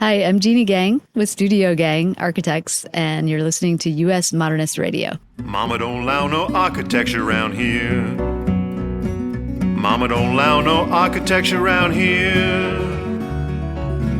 Hi, I'm Jeannie Gang with Studio Gang Architects, and you're listening to U.S. Modernist Radio. Mama don't allow no architecture around here. Mama don't allow no architecture around here.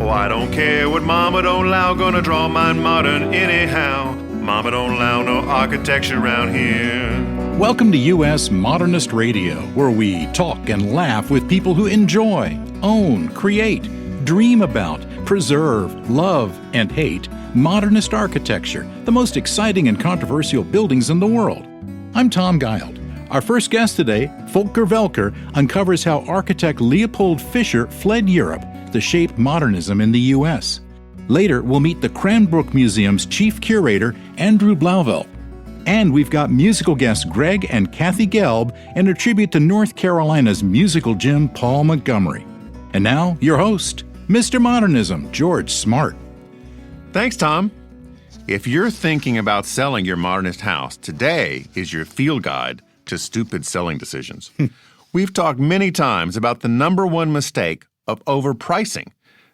Oh, I don't care what Mama don't allow, gonna draw mine modern anyhow. Mama don't allow no architecture around here. Welcome to U.S. Modernist Radio, where we talk and laugh with people who enjoy, own, create, dream about, preserve, love, and hate modernist architecture, the most exciting and controversial buildings in the world. I'm Tom Guild. Our first guest today, Volker Welter, uncovers how architect Leopold Fischer fled Europe to shape modernism in the U.S. Later, we'll meet the Cranbrook Museum's chief curator, Andrew Blauvelt. And we've got musical guests Gregg and Kathy Gelb and a tribute to North Carolina's musical gem, Paul Montgomery. And now, your host, Mr. Modernism, George Smart. Thanks, Tom. If you're thinking about selling your modernist house, today is your field guide to stupid selling decisions. We've talked many times about the number one mistake of overpricing,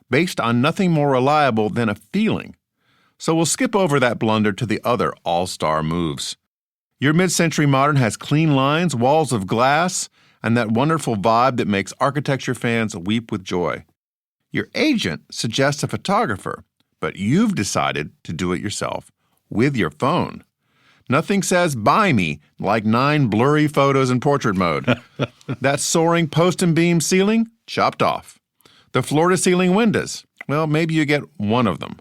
based on nothing more reliable than a feeling. So we'll skip over that blunder to the other all-star moves. Your mid-century modern has clean lines, walls of glass, and that wonderful vibe that makes architecture fans weep with joy. Your agent suggests a photographer, but you've decided to do it yourself with your phone. Nothing says buy me like 9 blurry photos in portrait mode. That soaring post and beam ceiling, chopped off. The floor-to-ceiling windows, well, maybe you get one of them.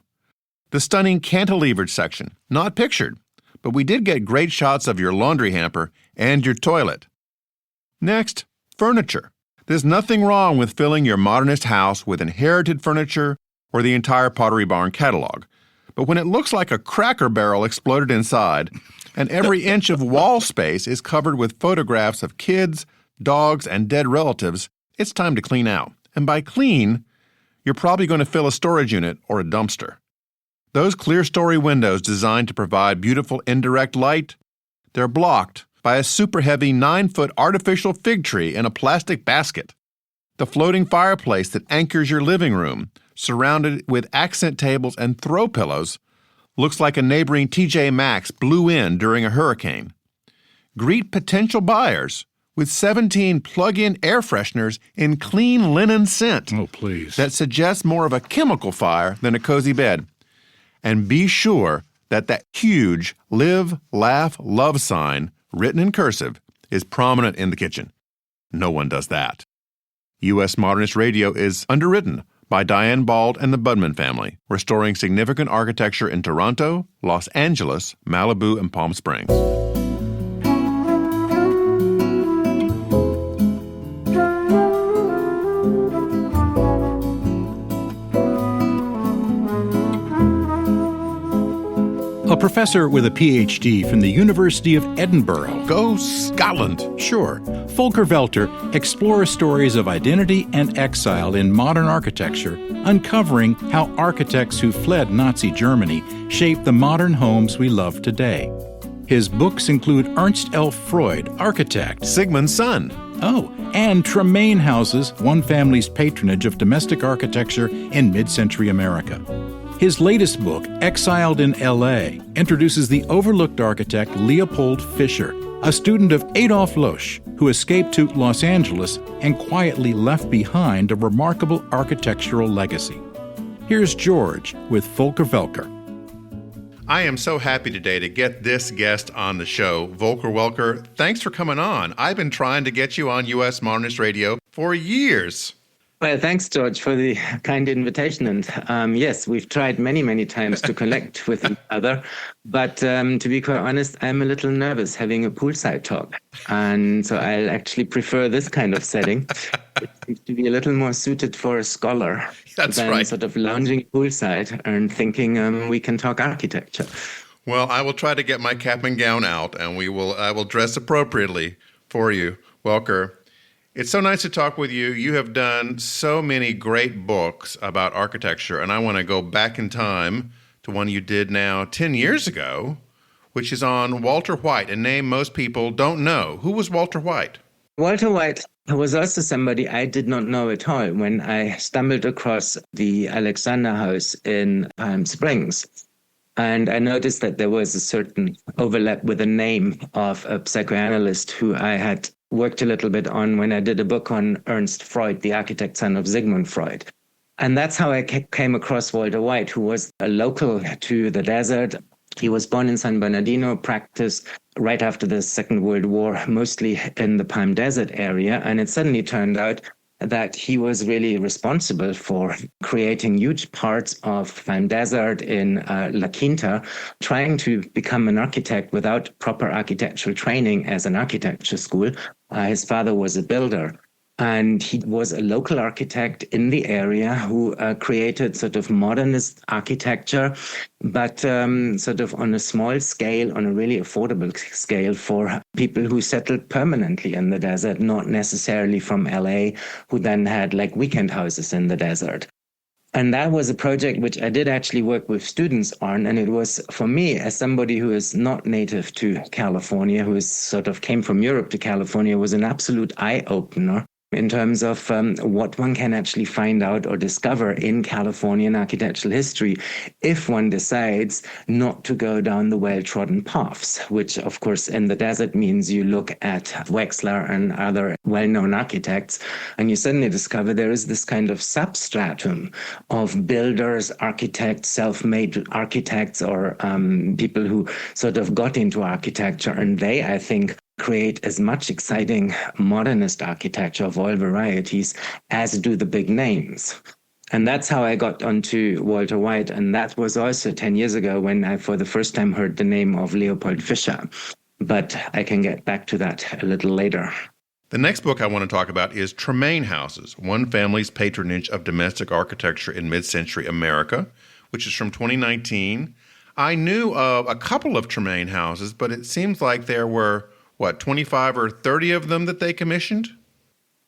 The stunning cantilevered section, not pictured, but we did get great shots of your laundry hamper and your toilet. Next, furniture. There's nothing wrong with filling your modernist house with inherited furniture or the entire Pottery Barn catalog. But when it looks like a Cracker Barrel exploded inside, and every inch of wall space is covered with photographs of kids, dogs, and dead relatives, it's time to clean out. And by clean, you're probably going to fill a storage unit or a dumpster. Those clear story windows designed to provide beautiful indirect light, they're blocked by a super heavy 9-foot artificial fig tree in a plastic basket. The floating fireplace that anchors your living room, surrounded with accent tables and throw pillows, looks like a neighboring TJ Maxx blew in during a hurricane. Greet potential buyers with 17 plug-in air fresheners in clean linen scent. Oh, please. That suggests more of a chemical fire than a cozy bed. And be sure that huge Live, Laugh, Love sign, written in cursive, is prominent in the kitchen. No one does that. U.S. Modernist Radio is underwritten by Diane Bald and the Budman family, restoring significant architecture in Toronto, Los Angeles, Malibu, and Palm Springs. A professor with a PhD from the University of Edinburgh. Go Scotland! Sure, Volker Welter explores stories of identity and exile in modern architecture, uncovering how architects who fled Nazi Germany shaped the modern homes we love today. His books include Ernst L. Freud, architect, Sigmund's son. Oh, and Tremaine Houses, one family's patronage of domestic architecture in mid-century America. His latest book, Exiled in L.A., introduces the overlooked architect Leopold Fischer, a student of Adolf Loos, who escaped to Los Angeles and quietly left behind a remarkable architectural legacy. Here's George with Volker Welter. I am so happy today to get this guest on the show, Volker Welter. Thanks for coming on. I've been trying to get you on U.S. Modernist Radio for years. Well, thanks, George, for the kind invitation. And yes, we've tried many, many times to connect with each other. But to be quite honest, I'm a little nervous having a poolside talk. And so I'll actually prefer this kind of setting. It seems to be a little more suited for a scholar than right. Sort of lounging poolside and thinking we can talk architecture. Well, I will try to get my cap and gown out, and I will dress appropriately for you, Welker. It's so nice to talk with you. You have done so many great books about architecture, and I want to go back in time to one you did now 10 years ago, which is on Walter White, a name most people don't know. Who was Walter White? Walter White was also somebody I did not know at all when I stumbled across the Alexander House in Palm Springs. And I noticed that there was a certain overlap with the name of a psychoanalyst who I had worked a little bit on when I did a book on Ernst Freud, the architect son of Sigmund Freud. And that's how I came across Walter White, who was a local to the desert. He was born in San Bernardino, practiced right after the Second World War, mostly in the Palm Desert area. And it suddenly turned out that he was really responsible for creating huge parts of Palm Desert in La Quinta, trying to become an architect without proper architectural training as an architecture school. His father was a builder. And he was a local architect in the area who created sort of modernist architecture, but sort of on a small scale, on a really affordable scale for people who settled permanently in the desert, not necessarily from LA, who then had like weekend houses in the desert. And that was a project which I did actually work with students on. And it was, for me, as somebody who is not native to California, who is sort of came from Europe to California, was an absolute eye-opener in terms of what one can actually find out or discover in Californian architectural history if one decides not to go down the well-trodden paths, which of course in the desert means you look at Wexler and other well-known architects and you suddenly discover there is this kind of substratum of builders, architects, self-made architects, or people who sort of got into architecture, and they, I think, create as much exciting modernist architecture of all varieties as do the big names. And that's how I got onto Walter White. And that was also 10 years ago when I, for the first time, heard the name of Leopold Fischer. But I can get back to that a little later. The next book I want to talk about is Tremaine Houses, One Family's Patronage of Domestic Architecture in Mid-Century America, which is from 2019. I knew of a couple of Tremaine houses, but it seems like there were 25 or 30 of them that they commissioned?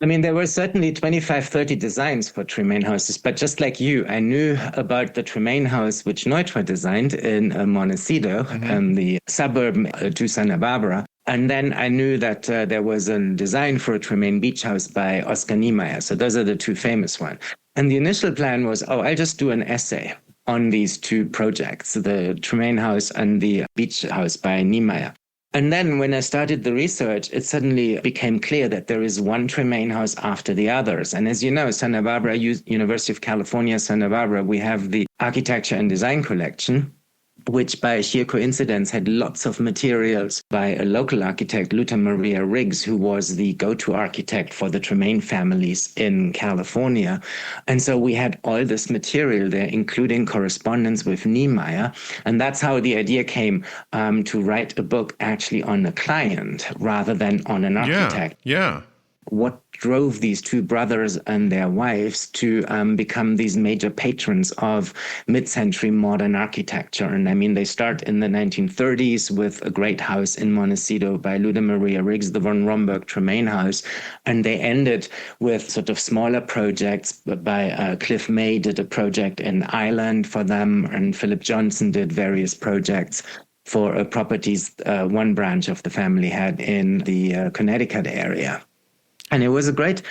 I mean, there were certainly 25, 30 designs for Tremaine houses, but just like you, I knew about the Tremaine house, which Neutra designed in Montecito, the suburb to Santa Barbara. And then I knew that there was a design for a Tremaine beach house by Oscar Niemeyer. So those are the two famous ones. And the initial plan was, I'll just do an essay on these two projects, the Tremaine house and the beach house by Niemeyer. And then when I started the research, it suddenly became clear that there is one Tremaine house after the others. And as you know, Santa Barbara, University of California, Santa Barbara, we have the Architecture and Design Collection, which by sheer coincidence had lots of materials by a local architect, Luther Maria Riggs, who was the go-to architect for the Tremaine families in California. And so we had all this material there, including correspondence with Niemeyer. And that's how the idea came to write a book actually on a client rather than on an architect. Yeah. What drove these two brothers and their wives to become these major patrons of mid-century modern architecture. And I mean, they start in the 1930s with a great house in Montecito by Luther Maria Riggs, the von Romberg Tremaine house. And they ended with sort of smaller projects by Cliff May did a project in Ireland for them, and Philip Johnson did various projects for properties one branch of the family had in the Connecticut area. And it was a great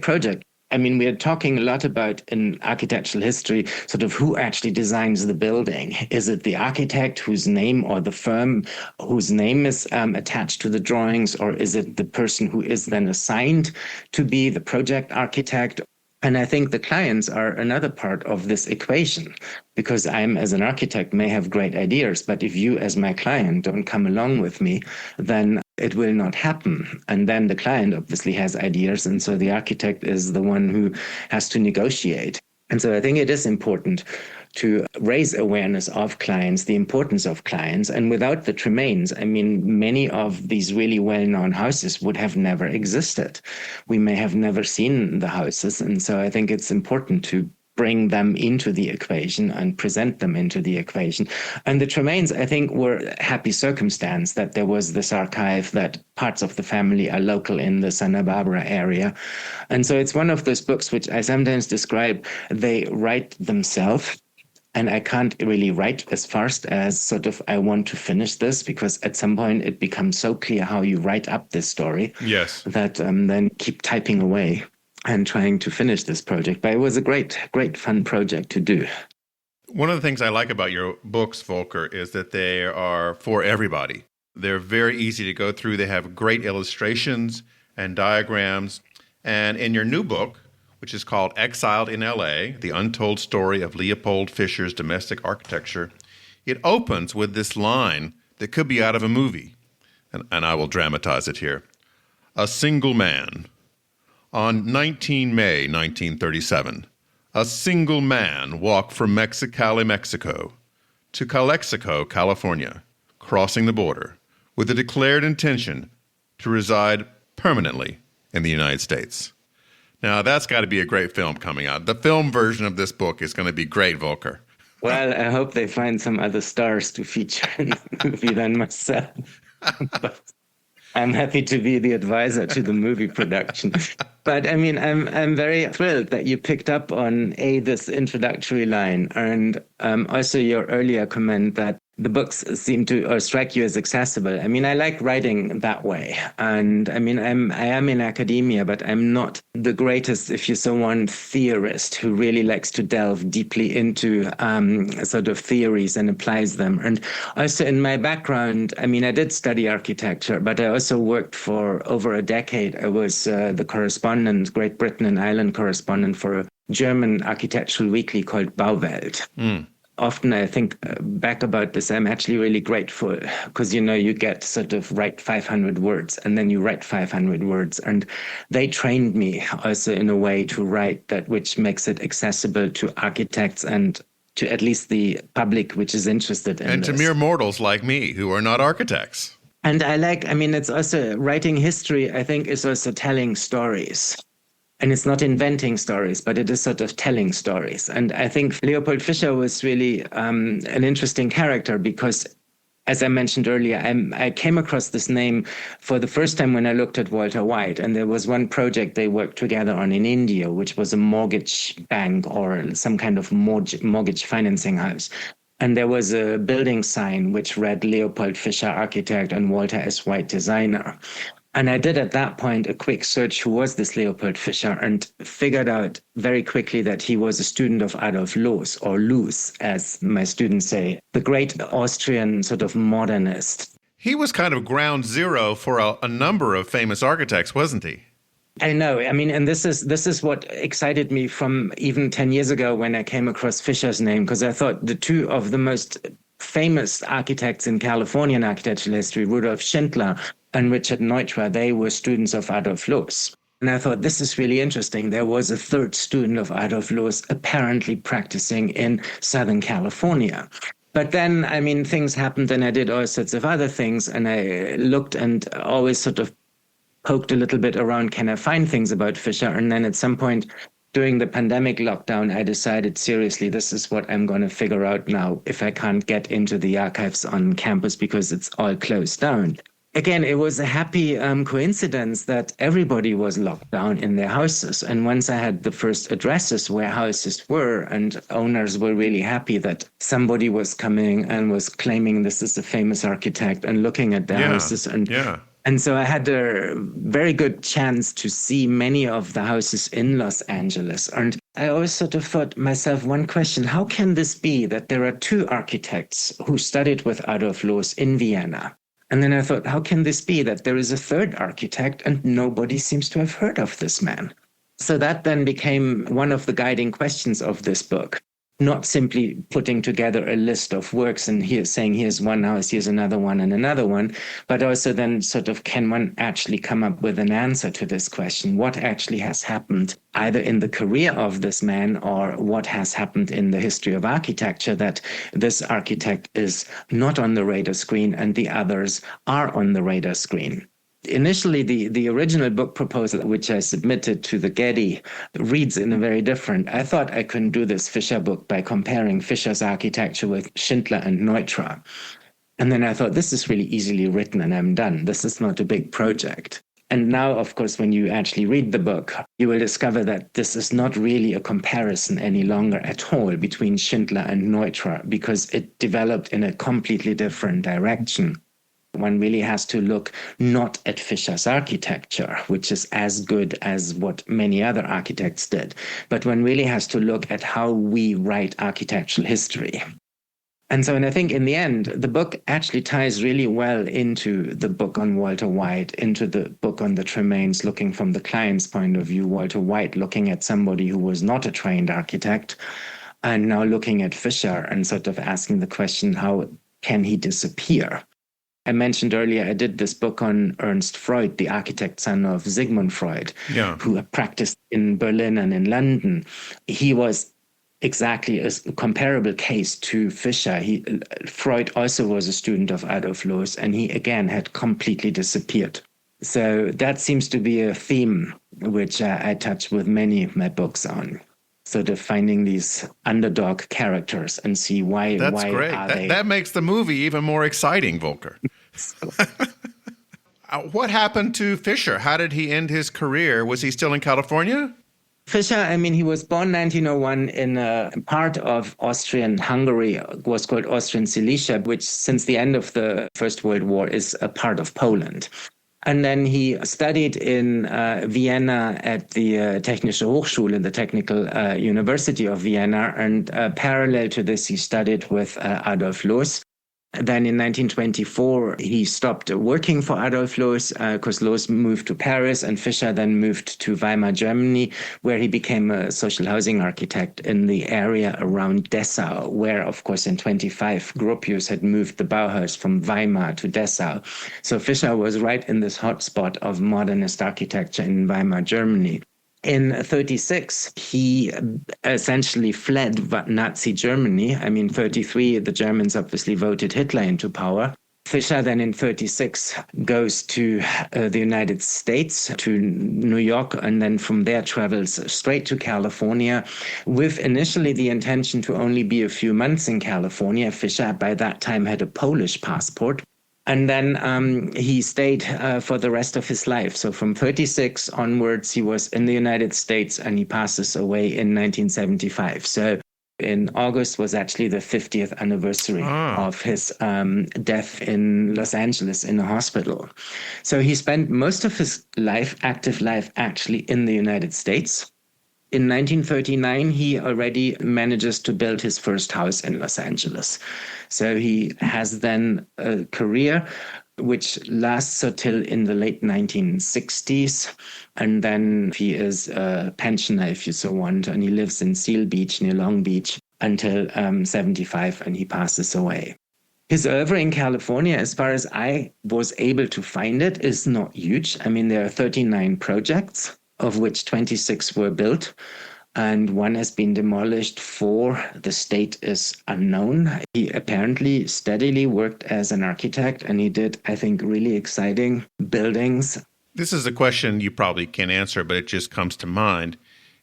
project. I mean, we are talking a lot about in architectural history, sort of who actually designs the building. Is it the architect whose name or the firm whose name is attached to the drawings, or is it the person who is then assigned to be the project architect? And I think the clients are another part of this equation, because I'm, as an architect, may have great ideas, but if you, as my client, don't come along with me, then it will not happen. And then the client obviously has ideas, and so the architect is the one who has to negotiate. And so I think it is important to raise awareness of clients, the importance of clients. And without the Tremaines, I mean, many of these really well-known houses would have never existed. We may have never seen the houses. And so I think it's important to bring them into the equation and present them into the equation. And the Tremaines, I think, were a happy circumstance that there was this archive, that parts of the family are local in the Santa Barbara area. And so it's one of those books which I sometimes describe, they write themselves. And I can't really write as fast as sort of I want to finish this, because at some point it becomes so clear how you write up this story Yes. that then keep typing away and trying to finish this project. But it was a great, great fun project to do. One of the things I like about your books, Volker, is that they are for everybody. They're very easy to go through. They have great illustrations and diagrams. And in your new book, which is called Exiled in L.A., The Untold Story of Leopold Fischer's Domestic Architecture, it opens with this line that could be out of a movie, and I will dramatize it here. A single man. On 19 May 1937, a single man walked from Mexicali, Mexico, to Calexico, California, crossing the border, with a declared intention to reside permanently in the United States. Now, that's got to be a great film coming out. The film version of this book is going to be great, Volker. Well, I hope they find some other stars to feature in the movie than myself. But I'm happy to be the advisor to the movie production. But I mean, I'm very thrilled that you picked up on this introductory line, and also your earlier comment that the books seem to or strike you as accessible. I mean, I like writing that way. And I mean, I am in academia, but I'm not the greatest, if you so want, theorist who really likes to delve deeply into sort of theories and applies them. And also in my background, I mean, I did study architecture, but I also worked for over a decade. I was the correspondent, Great Britain and Ireland correspondent for a German architectural weekly called Blauvelt. Often I think back about this, I'm actually really grateful because, you know, you get sort of write 500 words and then you write 500 words. And they trained me also in a way to write that which makes it accessible to architects and to at least the public which is interested in and this. To mere mortals like me who are not architects. And it's also writing history, I think, is also telling stories. And it's not inventing stories, but it is sort of telling stories. And I think Leopold Fischer was really an interesting character because, as I mentioned earlier, I came across this name for the first time when I looked at Walter White. And there was one project they worked together on in India, which was a mortgage bank or some kind of mortgage financing house. And there was a building sign which read Leopold Fischer, architect, and Walter S. White, designer. And I did at that point a quick search, who was this Leopold Fischer, and figured out very quickly that he was a student of Adolf Loos, or Loos, as my students say, the great Austrian sort of modernist. He was kind of ground zero for a number of famous architects, wasn't he? I know. I mean, and this is what excited me from even 10 years ago when I came across Fischer's name, because I thought the two of the most famous architects in Californian architectural history, Rudolf Schindler and Richard Neutra, they were students of Adolf Loos. And I thought, this is really interesting. There was a third student of Adolf Loos apparently practicing in Southern California. But then, I mean, things happened and I did all sorts of other things. And I looked and always sort of poked a little bit around, can I find things about Fischer? And then at some point during the pandemic lockdown, I decided, seriously, this is what I'm going to figure out now if I can't get into the archives on campus because it's all closed down. Again, it was a happy coincidence that everybody was locked down in their houses. And once I had the first addresses where houses were, and owners were really happy that somebody was coming and was claiming this is a famous architect and looking at their houses. And so I had a very good chance to see many of the houses in Los Angeles. And I always sort of thought myself one question, how can this be that there are two architects who studied with Adolf Loos in Vienna? And then I thought, how can this be that there is a third architect and nobody seems to have heard of this man? So that then became one of the guiding questions of this book. Not simply putting together a list of works and saying here's one house, here's another one and another one, but also then sort of can one actually come up with an answer to this question? What actually has happened either in the career of this man or what has happened in the history of architecture that this architect is not on the radar screen and the others are on the radar screen? Initially, the original book proposal, which I submitted to the Getty, reads in a very different. I thought I couldn't do this Fischer book by comparing Fischer's architecture with Schindler and Neutra. And then I thought, this is really easily written and I'm done. This is not a big project. And now, of course, when you actually read the book, you will discover that this is not really a comparison any longer at all between Schindler and Neutra, because it developed in a completely different direction. One really has to look not at Fischer's architecture, which is as good as what many other architects did, but one really has to look at how we write architectural history. And I think in the end, the book actually ties really well into the book on Walter White, into the book on the Tremaines, looking from the client's point of view, Walter White looking at somebody who was not a trained architect, and now looking at Fischer and sort of asking the question, how can he disappear? I mentioned earlier, I did this book on Ernst Freud, the architect son of Sigmund Freud, who practiced in Berlin and in London. He was exactly a comparable case to Fischer. Freud also was a student of Adolf Loos, and he again had completely disappeared. So that seems to be a theme which I touch with many of my books on. Sort of finding these underdog characters and see why. That's why great. Are they... That makes the movie even more exciting, Volker. What happened to Fischer? How did he end his career? Was he still in California? Fischer, he was born 1901 in a part of Austrian Hungary, was called Austrian Silesia, which since the end of the First World War is a part of Poland. And then he studied in Vienna at the Technische Hochschule, the Technical University of Vienna. And parallel to this, he studied with Adolf Loos. Then in 1924, he stopped working for Adolf Loos because Loos moved to Paris, and Fischer then moved to Weimar, Germany, where he became a social housing architect in the area around Dessau, where, of course, in 25, Gropius had moved the Bauhaus from Weimar to Dessau. So Fischer was right in this hotspot of modernist architecture in Weimar, Germany. In 1936, he essentially fled Nazi Germany. 1933, the Germans obviously voted Hitler into power. Fischer then in 1936 goes to the United States, to New York, and then from there travels straight to California with initially the intention to only be a few months in California. Fischer by that time had a Polish passport. And then he stayed for the rest of his life. So from 1936 onwards, he was in the United States, and he passes away in 1975. So in August was actually the 50th anniversary of his death in Los Angeles in a hospital. So he spent most of his life, active life, actually in the United States. In 1939, he already manages to build his first house in Los Angeles. So he has then a career which lasts until in the late 1960s. And then he is a pensioner, if you so want, and he lives in Seal Beach near Long Beach until 75, and he passes away. His oeuvre in California, as far as I was able to find it, is not huge. There are 39 projects, of which 26 were built, and one has been demolished. 4, the state is unknown. He apparently steadily worked as an architect, and he did, I think, really exciting buildings. This is a question you probably can't answer, but it just comes to mind.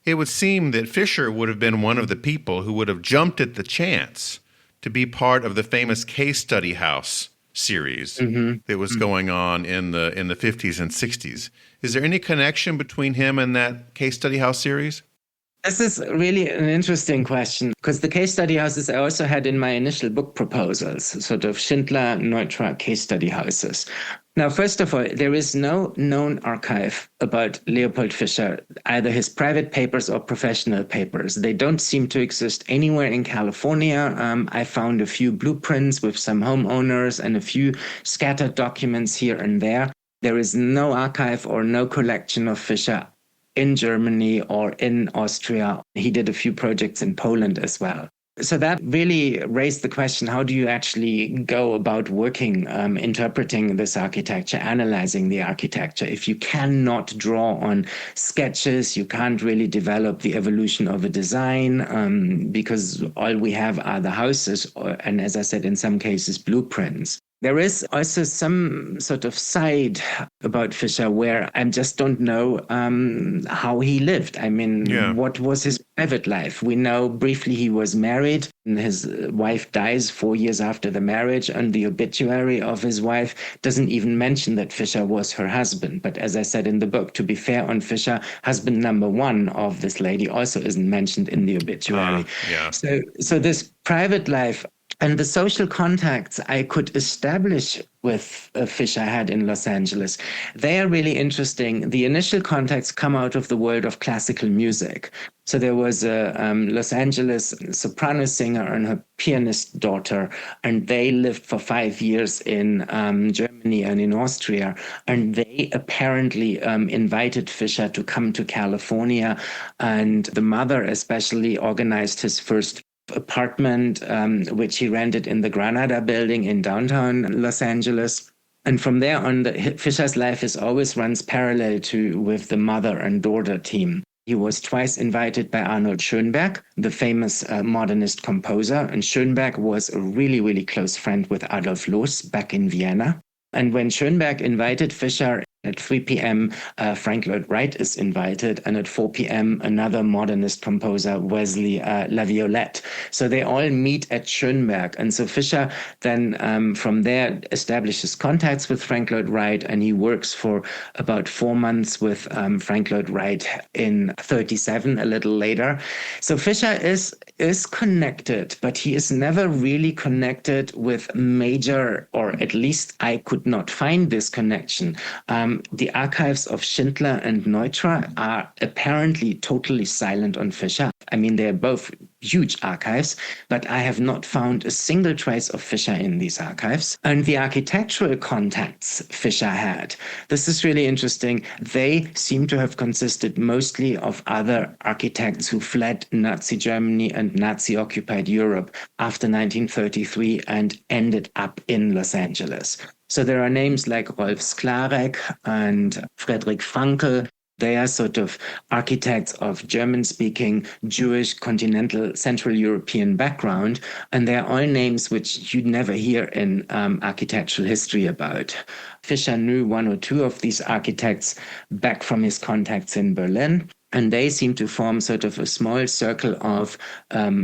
It would seem that Fischer would have been one of the people who would have jumped at the chance to be part of the famous case study house series that was going on in the 50s and 60s. Is there any connection between him and that case study house series? This is really an interesting question, because the case study houses I also had in my initial book proposals, sort of Schindler, Neutra case study houses. Now, first of all, there is no known archive about Leopold Fischer, either his private papers or professional papers. They don't seem to exist anywhere in California. I found a few blueprints with some homeowners and a few scattered documents here and there. There is no archive or no collection of Fischer in Germany or in Austria. He did a few projects in Poland as well. So that really raised the question, how do you actually go about working, interpreting this architecture, analyzing the architecture? If you cannot draw on sketches, you can't really develop the evolution of a design, because all we have are the houses, and as I said, in some cases, blueprints. There is also some sort of side about Fischer where I just don't know how he lived. I mean, Yeah. what was his private life? We know briefly he was married, and his wife dies 4 years after the marriage, and the obituary of his wife doesn't even mention that Fischer was her husband. But as I said in the book, to be fair on Fischer, husband number one of this lady also isn't mentioned in the obituary. Yeah. So this private life and the social contacts I could establish with Fischer had in Los Angeles, they are really interesting. The initial contacts come out of the world of classical music. So there was a Los Angeles soprano singer and her pianist daughter, and they lived for 5 years in Germany and in Austria. And they apparently invited Fischer to come to California. And the mother especially organized his first apartment, which he rented in the Granada building in downtown Los Angeles. And from there on, Fischer's life always runs parallel with the mother and daughter team. He was twice invited by Arnold Schoenberg, the famous modernist composer. And Schoenberg was a really, really close friend with Adolf Loos back in Vienna. And when Schoenberg invited Fischer, at 3 p.m., Frank Lloyd Wright is invited, and at 4 p.m., another modernist composer, Wesley Laviolette. So they all meet at Schoenberg. And so Fischer then, from there, establishes contacts with Frank Lloyd Wright, and he works for about 4 months with Frank Lloyd Wright in 1937, a little later. So Fischer is connected, but he is never really connected with major, or at least I could not find this connection. The archives of Schindler and Neutra are apparently totally silent on Fischer. I mean, they're both huge archives, but I have not found a single trace of Fischer in these archives. And the architectural contacts Fischer had, this is really interesting. They seem to have consisted mostly of other architects who fled Nazi Germany and Nazi-occupied Europe after 1933 and ended up in Los Angeles. So there are names like Rolf Sklarek and Frederick Frankel. They are sort of architects of German-speaking, Jewish, continental, Central European background, and they are all names which you'd never hear in architectural history about. Fischer knew one or two of these architects back from his contacts in Berlin, and they seem to form sort of a small circle of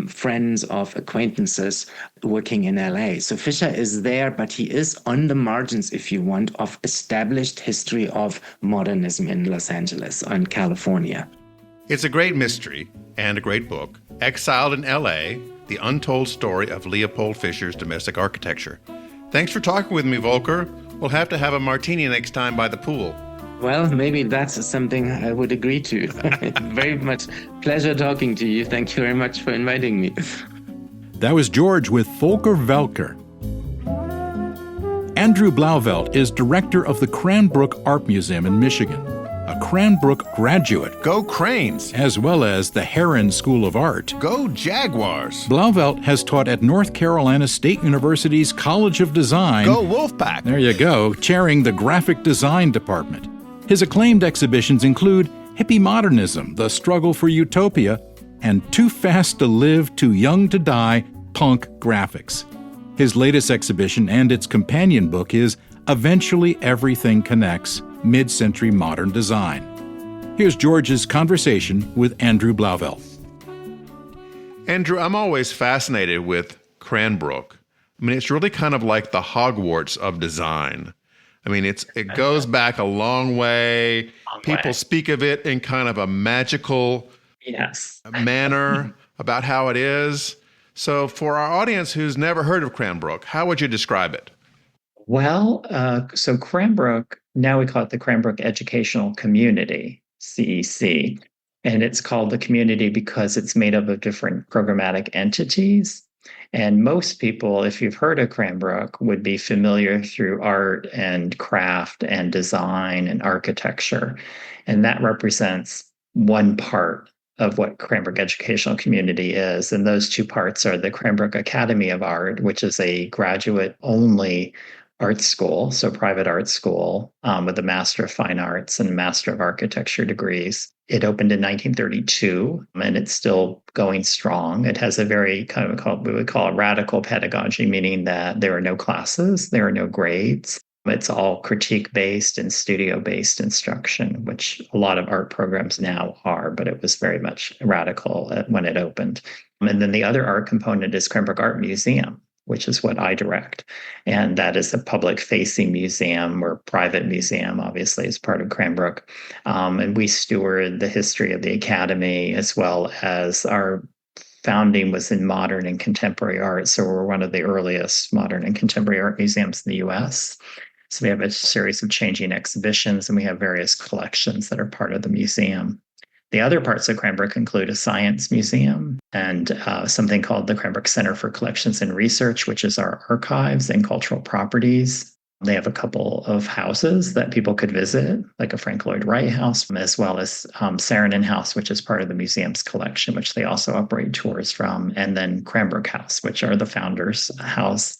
friends, of acquaintances working in LA. So Fischer is there, but he is on the margins, if you want, of established history of modernism in Los Angeles and California. It's a great mystery and a great book. Exiled in LA, The Untold Story of Leopold Fischer's Domestic Architecture. Thanks for talking with me, Volker. We'll have to have a martini next time by the pool. Well, maybe that's something I would agree to. Very much pleasure talking to you. Thank you very much for inviting me. That was George with Volker Welter. Andrew Blauvelt is director of the Cranbrook Art Museum in Michigan, a Cranbrook graduate, Go Cranes! as well as the Heron School of Art. Go Jaguars! Blauvelt has taught at North Carolina State University's College of Design. Go Wolfpack! There you go, chairing the graphic design department. His acclaimed exhibitions include Hippie Modernism, The Struggle for Utopia, and Too Fast to Live, Too Young to Die, Punk Graphics. His latest exhibition and its companion book is Eventually Everything Connects, Mid-Century Modern Design. Here's George's conversation with Andrew Blauvelt. Andrew, I'm always fascinated with Cranbrook. I mean, it's really kind of like the Hogwarts of design. I mean, it goes back a long way. People speak of it in kind of a magical manner about how it is. So for our audience who's never heard of Cranbrook, how would you describe it? Well, so Cranbrook, now we call it the Cranbrook Educational Community, CEC. And it's called the community because it's made up of different programmatic entities. And most people, if you've heard of Cranbrook, would be familiar through art and craft and design and architecture. And that represents one part of what Cranbrook Educational Community is. And those two parts are the Cranbrook Academy of Art, which is a graduate-only art school, so private art school, with a Master of Fine Arts and Master of Architecture degrees. It opened in 1932, and it's still going strong. It has a very we would call it radical pedagogy, meaning that there are no classes, there are no grades. It's all critique-based and studio-based instruction, which a lot of art programs now are, but it was very much radical when it opened. And then the other art component is Cranbrook Art Museum, which is what I direct. And that is a public-facing museum or private museum, obviously, as part of Cranbrook. And we steward the history of the Academy, as well as our founding was in modern and contemporary art. So we're one of the earliest modern and contemporary art museums in the U.S. So we have a series of changing exhibitions, and we have various collections that are part of the museum. The other parts of Cranbrook include a science museum and something called the Cranbrook Center for Collections and Research, which is our archives and cultural properties. They have a couple of houses that people could visit, like a Frank Lloyd Wright house, as well as Saarinen House, which is part of the museum's collection, which they also operate tours from, and then Cranbrook House, which are the founders' house.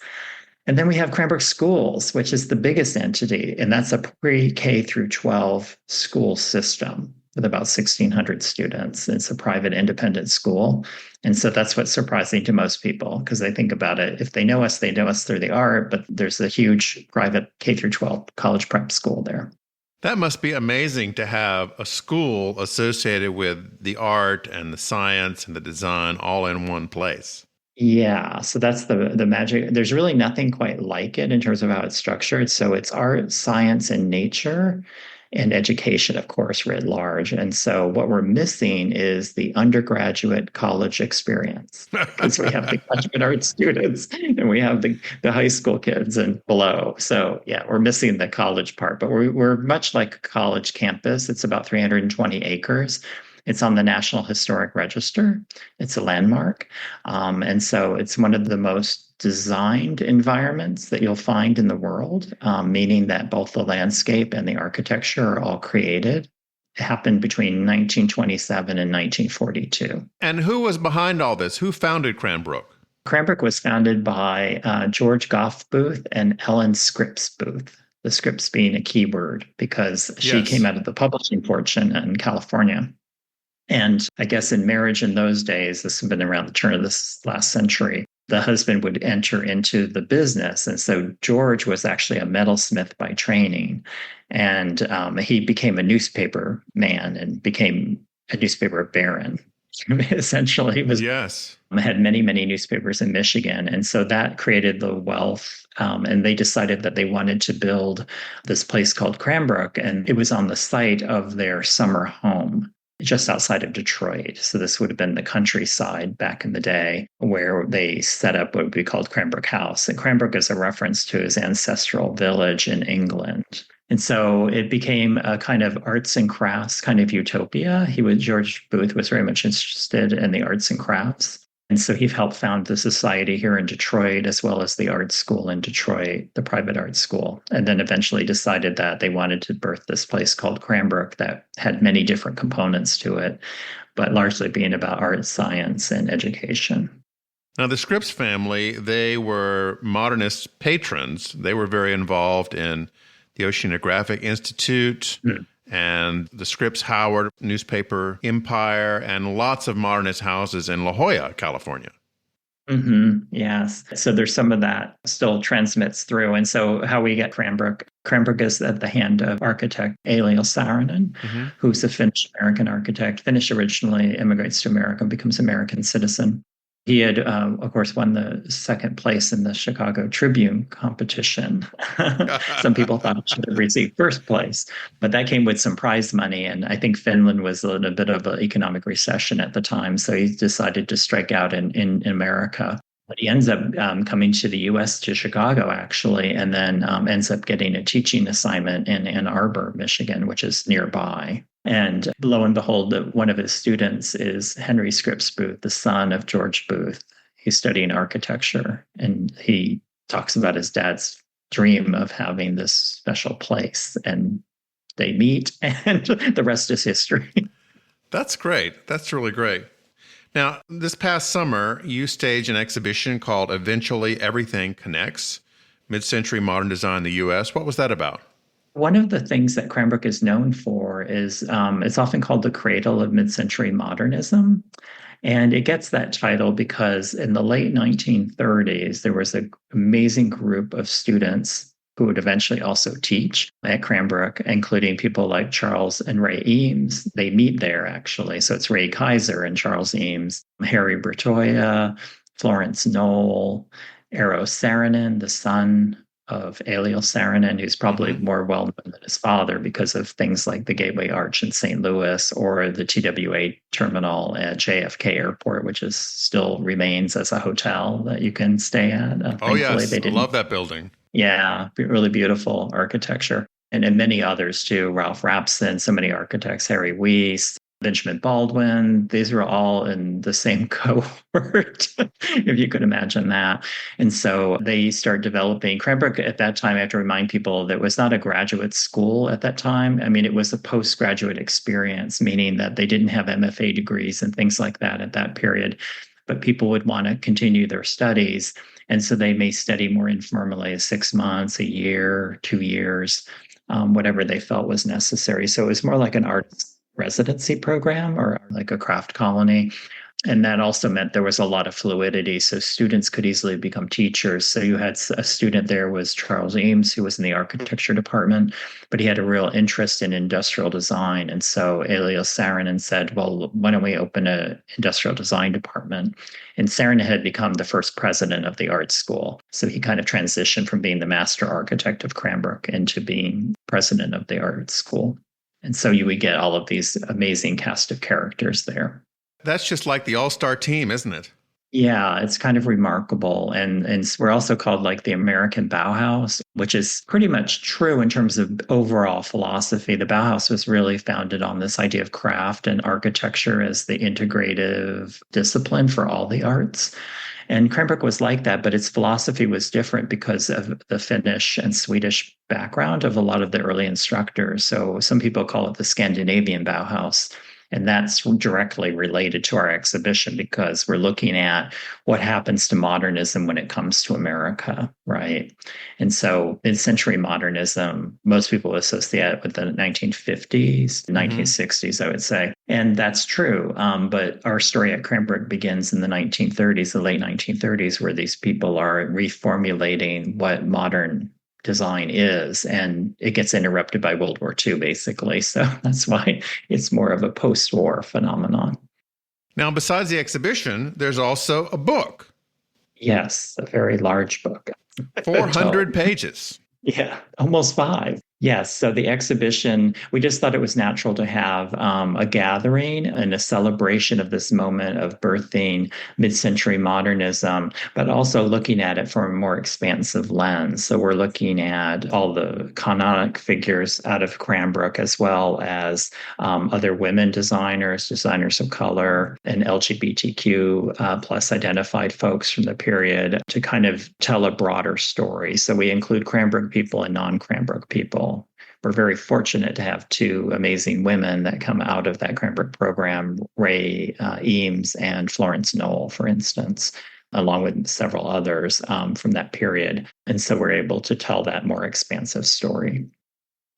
And then we have Cranbrook Schools, which is the biggest entity, and that's a pre-K through 12 school system with about 1,600 students. It's a private independent school. And so that's what's surprising to most people, because they think about it. If they know us through the art, but there's a huge private K through 12 college prep school there. That must be amazing to have a school associated with the art and the science and the design all in one place. Yeah, so that's the magic. There's really nothing quite like it in terms of how it's structured. So it's art, science, and nature, and education, of course, writ large. And so what we're missing is the undergraduate college experience, because we have the graduate art students and we have the high school kids and below. So yeah, we're missing the college part, but we're much like a college campus. It's about 320 acres. It's on the National Historic Register. It's a landmark. And so it's one of the most designed environments that you'll find in the world, meaning that both the landscape and the architecture are all created. It happened between 1927 and 1942. And who was behind all this? Who founded Cranbrook? Cranbrook was founded by George Goff Booth and Ellen Scripps Booth. The Scripps being a key word because she came out of the publishing fortune in California. And I guess in marriage in those days, this had been around the turn of this last century, the husband would enter into the business. And so George was actually a metalsmith by training. And he became a newspaper man and became a newspaper baron. Essentially, had many, many newspapers in Michigan. And so that created the wealth. And they decided that they wanted to build this place called Cranbrook. And it was on the site of their summer home, just outside of Detroit. So this would have been the countryside back in the day, where they set up what would be called Cranbrook House. And Cranbrook is a reference to his ancestral village in England. And so it became a kind of arts and crafts kind of utopia. George Booth was very much interested in the arts and crafts. And so he helped found the society here in Detroit, as well as the art school in Detroit, the private art school, and then eventually decided that they wanted to birth this place called Cranbrook that had many different components to it, but largely being about art, science, and education. Now, the Scripps family, they were modernist patrons. They were very involved in the Oceanographic Institute, and the Scripps Howard newspaper empire, and lots of modernist houses in La Jolla, California. Yes. So there's some of that still transmits through. And so how we get Cranbrook is at the hand of architect Eliel Saarinen, who's a Finnish-American architect. Finnish originally, immigrates to America, becomes an American citizen. He had, of course, won the second place in the Chicago Tribune competition. Some people thought he should have received first place, but that came with some prize money. And I think Finland was in a bit of an economic recession at the time, so he decided to strike out in America. But he ends up coming to the U.S., to Chicago, actually, and then ends up getting a teaching assignment in Ann Arbor, Michigan, which is nearby. And lo and behold, one of his students is Henry Scripps Booth, the son of George Booth. He's studying architecture, and he talks about his dad's dream of having this special place. And they meet, and the rest is history. That's great. That's really great. Now, this past summer, you staged an exhibition called Eventually Everything Connects, mid-century modern design in the U.S. What was that about? One of the things that Cranbrook is known for is it's often called the cradle of mid-century modernism. And it gets that title because in the late 1930s, there was an amazing group of students who would eventually also teach at Cranbrook, including people like Charles and Ray Eames. They meet there, actually. So it's Ray Kaiser and Charles Eames, Harry Bertoia, Florence Knoll, Eero Saarinen, the son of Eliel Saarinen, who's probably more well known than his father because of things like the Gateway Arch in St. Louis or the TWA terminal at JFK Airport, which is still remains as a hotel that you can stay at. Oh, yes. I love that building. Yeah, really beautiful architecture. And many others too. Ralph Rapson, so many architects, Harry Weiss, Benjamin Baldwin. These were all in the same cohort, if you could imagine that. And so they start developing. Cranbrook at that time, I have to remind people, that was not a graduate school at that time. I mean, it was a postgraduate experience, meaning that they didn't have MFA degrees and things like that at that period. But people would want to continue their studies. And so they may study more informally, 6 months, a year, 2 years, whatever they felt was necessary. So it was more like an arts residency program or like a craft colony. And that also meant there was a lot of fluidity. So students could easily become teachers. So you had a student there was Charles Eames, who was in the architecture department, but he had a real interest in industrial design. And so Eliel Saarinen said, well, why don't we open an industrial design department? And Saarinen had become the first president of the art school. So he kind of transitioned from being the master architect of Cranbrook into being president of the art school. And so you would get all of these amazing cast of characters there. That's just like the all-star team, isn't it? Yeah, it's kind of remarkable. And we're also called like the American Bauhaus, which is pretty much true in terms of overall philosophy. The Bauhaus was really founded on this idea of craft and architecture as the integrative discipline for all the arts. And Cranbrook was like that, but its philosophy was different because of the Finnish and Swedish background of a lot of the early instructors. So some people call it the Scandinavian Bauhaus. And that's directly related to our exhibition because we're looking at what happens to modernism when it comes to America, right? And so mid-century modernism, most people associate it with the 1950s, 1960s, I would say. And that's true. But our story at Cranbrook begins in the 1930s, the late 1930s, where these people are reformulating what modern design is, and it gets interrupted by World War II, basically. So that's why it's more of a post-war phenomenon. Now, besides the exhibition, there's also a book. Yes, a very large book. 400 pages. Yeah, almost 5. Yes. So the exhibition, we just thought it was natural to have a gathering and a celebration of this moment of birthing mid-century modernism, but also looking at it from a more expansive lens. So we're looking at all the canonic figures out of Cranbrook, as well as other women designers, designers of color, and LGBTQ plus identified folks from the period to kind of tell a broader story. So we include Cranbrook people and non-Cranbrook people. We're very fortunate to have 2 amazing women that come out of that Cranbrook program, Ray Eames and Florence Knoll, for instance, along with several others from that period. And so we're able to tell that more expansive story.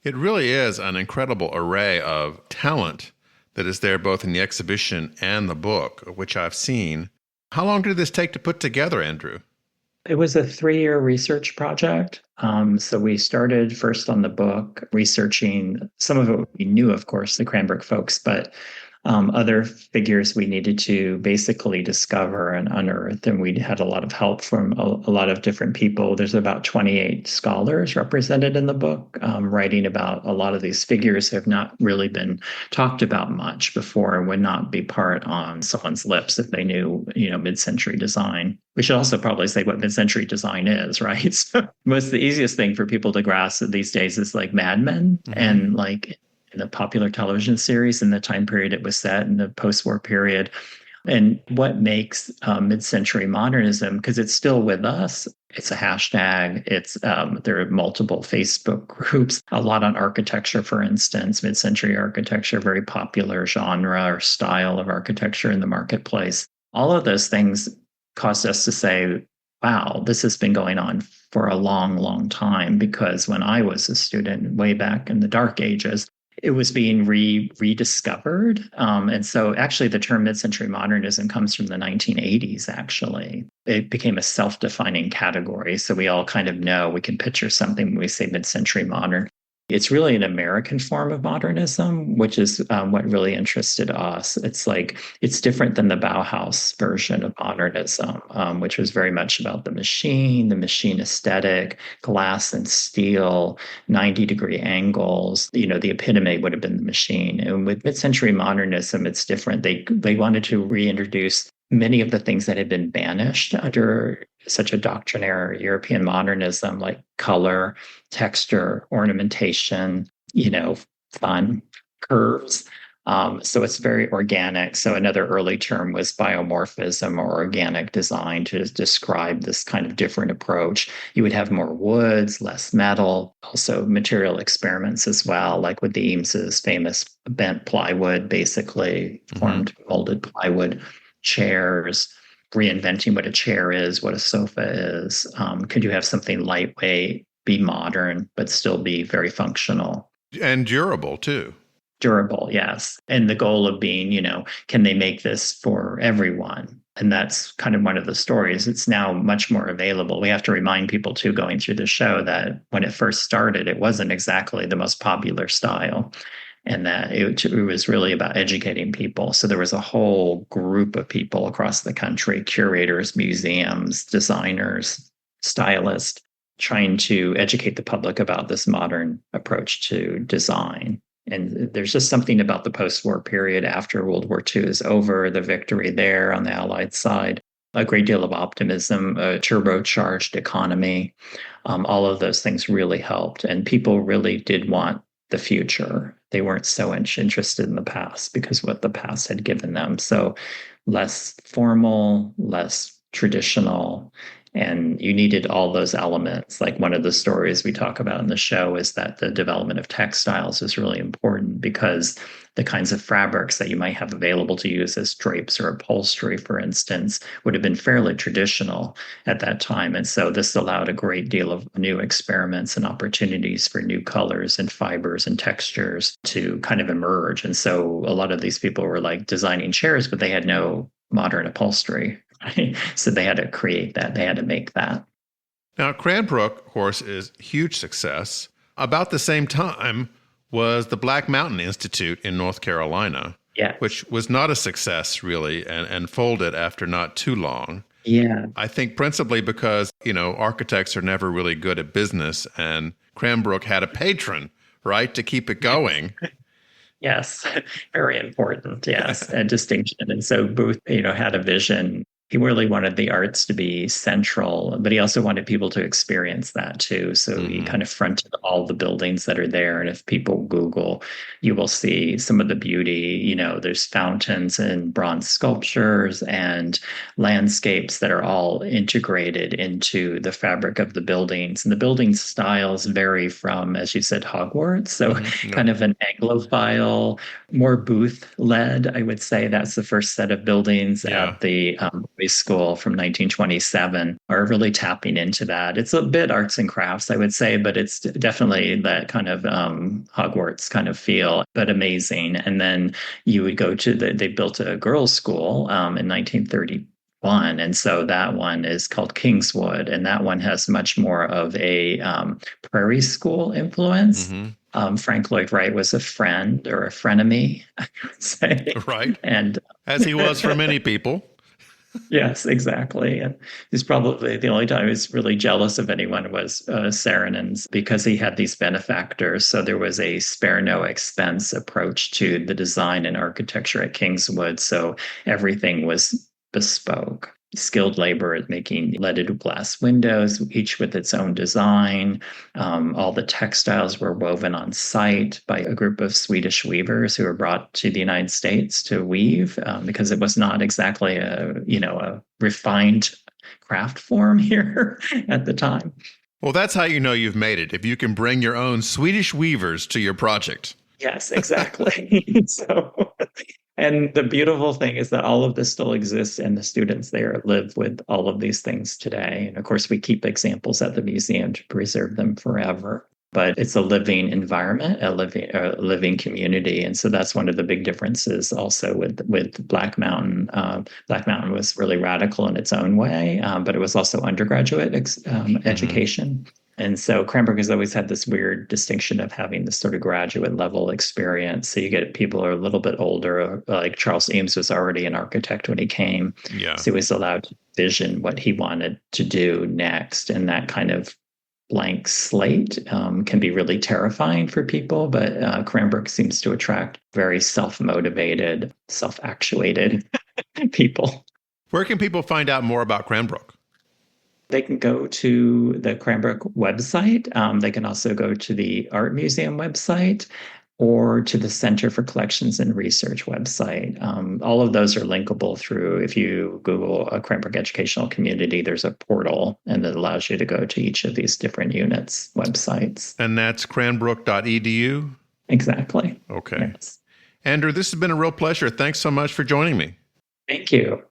It really is an incredible array of talent that is there both in the exhibition and the book, which I've seen. How long did this take to put together, Andrew? It was a 3-year research project. So we started first on the book, researching some of it we knew, of course, the Cranbrook folks, but other figures we needed to basically discover and unearth. And we had a lot of help from a lot of different people. There's about 28 scholars represented in the book, writing about a lot of these figures who have not really been talked about much before and would not be part on someone's lips if they knew, mid-century design. We should also probably say what mid-century design is, right? So the easiest thing for people to grasp these days is like Mad Men and like the popular television series in the time period it was set in the post-war period. And what makes mid-century modernism, because it's still with us, it's a hashtag, there are multiple Facebook groups, a lot on architecture, for instance, mid-century architecture, very popular genre or style of architecture in the marketplace. All of those things caused us to say, wow, this has been going on for a long, long time, because when I was a student way back in the dark ages, it was being rediscovered. And so actually the term mid-century modernism comes from the 1980s, actually. It became a self-defining category. So we all kind of know, we can picture something when we say mid-century modern. It's really an American form of modernism, which is what really interested us. It's different than the Bauhaus version of modernism, which was very much about the machine aesthetic, glass and steel, 90-degree angles. The epitome would have been the machine. And with mid-century modernism, it's different. They wanted to reintroduce many of the things that had been banished under such a doctrinaire European modernism, like color, texture, ornamentation, fun, curves. So it's very organic. So another early term was biomorphism, or organic design, to describe this kind of different approach. You would have more woods, less metal, also material experiments as well, like with the Eames's famous bent plywood, basically formed molded plywood chairs, reinventing what a chair is, what a sofa is. Could you have something lightweight, be modern, but still be very functional? And durable, too. Durable, yes. And the goal of being, can they make this for everyone? And that's kind of one of the stories. It's now much more available. We have to remind people, too, going through the show, that when it first started, it wasn't exactly the most popular style. And that it was really about educating people. So there was a whole group of people across the country, curators, museums, designers, stylists, trying to educate the public about this modern approach to design. And there's just something about the post-war period after World War II is over, the victory there on the Allied side, a great deal of optimism, a turbocharged economy. All of those things really helped. And people really did want the future. They weren't so interested in the past because what the past had given them. So less formal, less traditional, and you needed all those elements. Like one of the stories we talk about in the show is that the development of textiles is really important, because the kinds of fabrics that you might have available to use as drapes or upholstery, for instance, would have been fairly traditional at that time. And so this allowed a great deal of new experiments and opportunities for new colors and fibers and textures to kind of emerge. And so a lot of these people were like designing chairs, but they had no modern upholstery. Right? So they had to create that. They had to make that. Now, Cranbrook, of course, is a huge success. About the same time was the Black Mountain Institute in North Carolina, which was not a success, really, and folded after not too long. Yeah. I think principally because, architects are never really good at business, and Cranbrook had a patron, right, to keep it going. Yes, very important. Yes, a distinction. And so Booth, had a vision. He really wanted the arts to be central, but he also wanted people to experience that too. So he kind of fronted all the buildings that are there. And if people Google, you will see some of the beauty. There's fountains and bronze sculptures and landscapes that are all integrated into the fabric of the buildings. And the building styles vary from, as you said, Hogwarts. So kind of an Anglophile, more Booth-led, I would say. That's the first set of buildings at the school from 1927 are really tapping into that. It's a bit arts and crafts, I would say, but it's definitely that kind of Hogwarts kind of feel, but amazing. And then you would go to they built a girls' school in 1931. And so that one is called Kingswood. And that one has much more of a prairie school influence. Frank Lloyd Wright was a friend or a frenemy, I would say. Right. And as he was for many people. Yes, exactly. And he's probably the only time he was really jealous of anyone was Saarinen, because he had these benefactors. So there was a spare no expense approach to the design and architecture at Kingswood. So everything was bespoke. Skilled labor at making leaded glass windows, each with its own design. All the textiles were woven on site by a group of Swedish weavers who were brought to the United States to weave, because it was not exactly a refined craft form here at the time. Well, that's how you know you've made it, if you can bring your own Swedish weavers to your project. Yes, exactly. So And the beautiful thing is that all of this still exists, and the students there live with all of these things today. And of course, we keep examples at the museum to preserve them forever. But it's a living environment, a living community. And so that's one of the big differences also with Black Mountain. Black Mountain was really radical in its own way, but it was also undergraduate education. And so Cranbrook has always had this weird distinction of having this sort of graduate level experience. So you get people who are a little bit older, like Charles Eames was already an architect when he came. Yeah. So he was allowed to vision what he wanted to do next. And that kind of blank slate can be really terrifying for people. But Cranbrook seems to attract very self-motivated, self-actuated people. Where can people find out more about Cranbrook? They can go to the Cranbrook website. They can also go to the Art Museum website or to the Center for Collections and Research website. All of those are linkable through, if you Google a Cranbrook Educational Community, there's a portal, and it allows you to go to each of these different units' websites. And that's cranbrook.edu? Exactly. Okay. Yes. Andrew, this has been a real pleasure. Thanks so much for joining me. Thank you.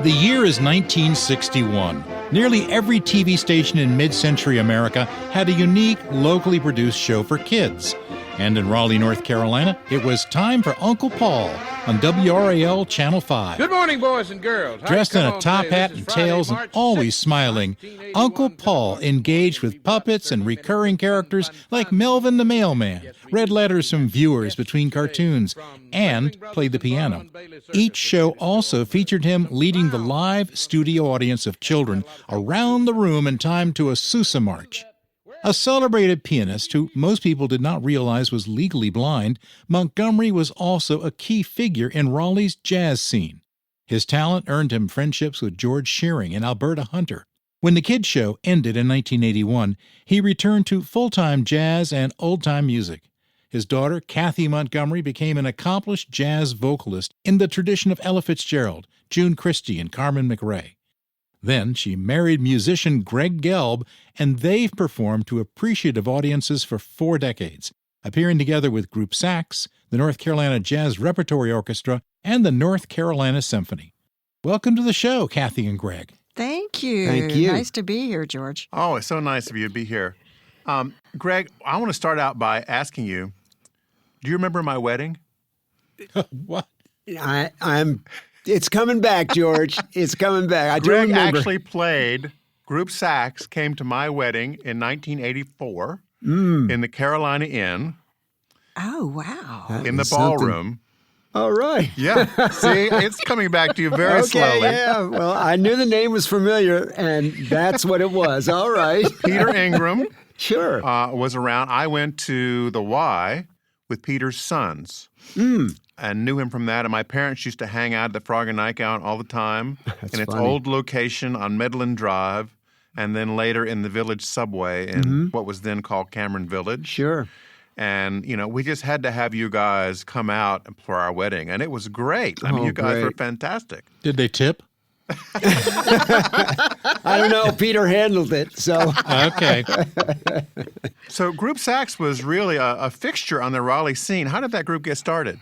The year is 1961. Nearly every TV station in mid-century America had a unique, locally produced show for kids. And in Raleigh, North Carolina, it was time for Uncle Paul on WRAL Channel 5. Good morning, boys and girls. Dressed in a top hat and tails and always smiling, Uncle Paul engaged with puppets and recurring characters like Melvin the Mailman, read letters from viewers between cartoons, and played the piano. Each show also featured him leading the live studio audience of children around the room in time to a Sousa march. A celebrated pianist who most people did not realize was legally blind, Montgomery was also a key figure in Raleigh's jazz scene. His talent earned him friendships with George Shearing and Alberta Hunter. When the Kids Show ended in 1981, he returned to full-time jazz and old-time music. His daughter, Kathy Montgomery, became an accomplished jazz vocalist in the tradition of Ella Fitzgerald, June Christie, and Carmen McRae. Then she married musician Gregg Gelb, and they've performed to appreciative audiences for 4 decades, appearing together with Group Sax, the North Carolina Jazz Repertory Orchestra, and the North Carolina Symphony. Welcome to the show, Kathy and Gregg. Thank you. Thank you. Nice to be here, George. Oh, it's so nice of you to be here. Gregg, I want to start out by asking you, do you remember my wedding? What? It's coming back, George. It's coming back. I do Gregg remember. actually played Group Sax, came to my wedding in 1984 in the Carolina Inn. Oh, wow. That In the is something. ballroom. All right. Yeah. See, it's coming back to you very slowly. Yeah. Well, I knew the name was familiar, and that's what it was. All right. Peter Ingram Sure. was around. I went to the Y with Peter's sons and knew him from that. And my parents used to hang out at the Frog and Nightgown all the time in its funny. old location on Medland Drive, and then later in the Village subway in what was then called Cameron Village. Sure. And, we just had to have you guys come out for our wedding. And it was great. I mean, you guys were great. fantastic. Did they tip? I don't know. Peter handled it. So Okay. So Group Sax was really a fixture on the Raleigh scene. How did that group get started?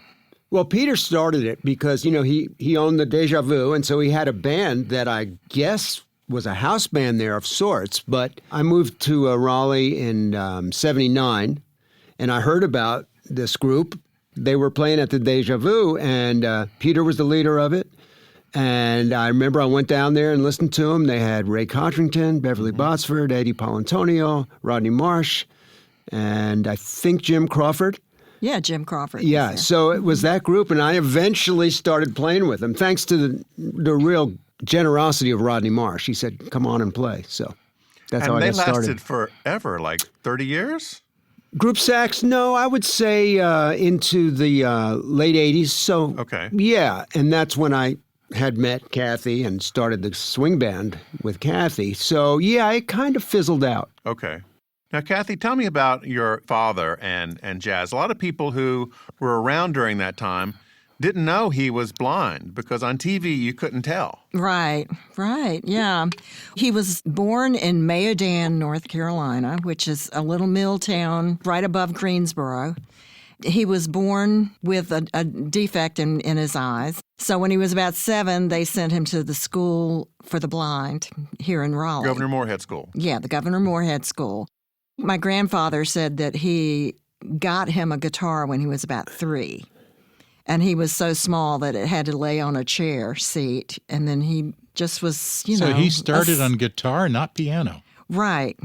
Well, Peter started it because, he owned the Deja Vu, and so he had a band that I guess was a house band there of sorts. But I moved to Raleigh in 79, and I heard about this group. They were playing at the Deja Vu, and Peter was the leader of it. And I remember I went down there and listened to them. They had Ray Codrington, Beverly Botsford, Eddie Paolantonio, Rodney Marsh, and I think Jim Crawford. Yeah, Jim Crawford. was Yeah, there. so it was that group, and I eventually started playing with them, thanks to the real generosity of Rodney Marsh. He said, come on and play. So that's how And I they got started. lasted forever, like 30 years? Group sax, no, I would say into the late 80s. So, Okay. Yeah, and that's when I had met Kathy and started the swing band with Kathy. So, yeah, it kind of fizzled out. Okay. Now, Kathy, tell me about your father and jazz. A lot of people who were around during that time didn't know he was blind because on TV you couldn't tell. Right, yeah. He was born in Mayodan, North Carolina, which is a little mill town right above Greensboro. He was born with a defect in his eyes. So when he was about 7, they sent him to the school for the blind here in Raleigh. Governor Moorhead School. Yeah, the Governor Moorhead School. My grandfather said that he got him a guitar when he was about 3. And he was so small that it had to lay on a chair seat. And then he just was, So he started on guitar, not piano. Right.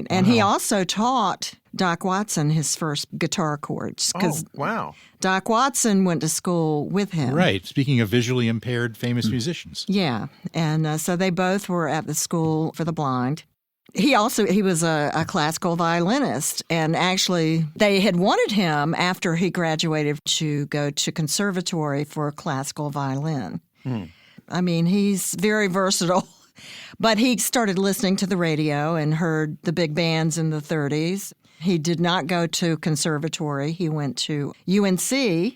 And he also taught Doc Watson his first guitar chords. Oh, wow. Doc Watson went to school with him. Right. Speaking of visually impaired famous musicians. Yeah. And so they both were at the school for the blind. He was a classical violinist, and actually they had wanted him after he graduated to go to conservatory for classical violin. I mean, he's very versatile, but he started listening to the radio and heard the big bands in the 30s. He did not go to conservatory. He went to UNC,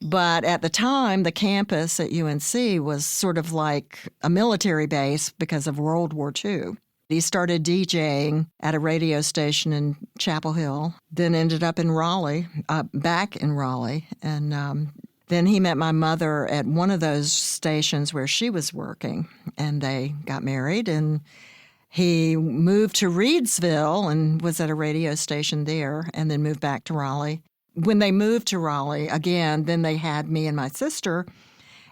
but at the time, the campus at UNC was sort of like a military base because of World War II. He started DJing at a radio station in Chapel Hill, then ended up in Raleigh, back in Raleigh. And then he met my mother at one of those stations where she was working, and they got married. And he moved to Reidsville and was at a radio station there, and then moved back to Raleigh. When they moved to Raleigh, again, then they had me and my sister.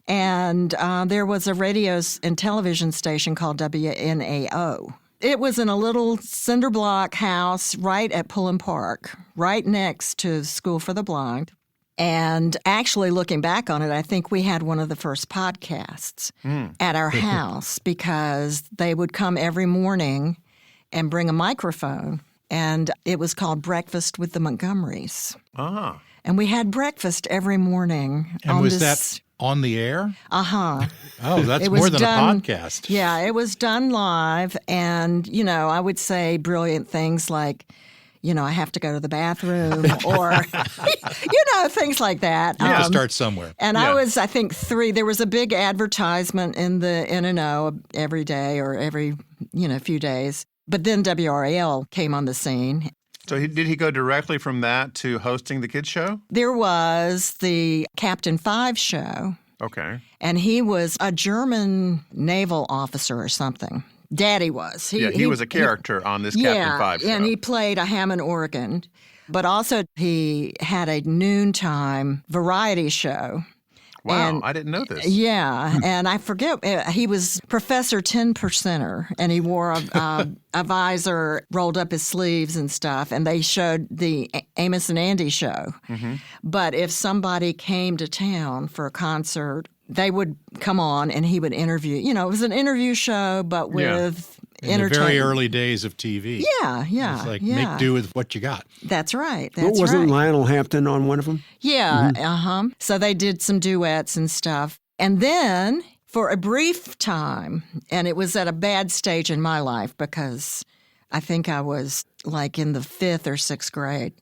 And there was a radio and television station called WNAO. It was in a little cinder block house right at Pullen Park, right next to School for the Blind. And actually, looking back on it, I think we had one of the first podcasts at our house because they would come every morning and bring a microphone. And it was called Breakfast with the Montgomerys. Ah. And we had breakfast every morning. And was that on the air? Uh-huh. Oh, that's more than a podcast. Yeah, it was done live. And, I would say brilliant things like, I have to go to the bathroom or, things like that. You have to start somewhere. And I was, I think, 3. There was a big advertisement in the N&O every day or every, few days. But then WRAL came on the scene. So did he go directly from that to hosting the kids' show? There was the Captain 5 show. Okay. And he was a German naval officer or something. Daddy was. He was a character on this Captain 5 show. And he played a Hammond organ. But also he had a noontime variety show. Wow, I didn't know this. Yeah, and I forget, he was Professor 10%er, and he wore a visor, rolled up his sleeves and stuff, and they showed the Amos and Andy show. Mm-hmm. But if somebody came to town for a concert, they would come on and he would interview. It was an interview show, but with in the very early days of TV. Yeah. It's like make do with what you got. That's right. Wasn't Lionel Hampton on one of them? Yeah, So they did some duets and stuff. And then for a brief time, and it was at a bad stage in my life because I think I was like in the 5th or 6th grade,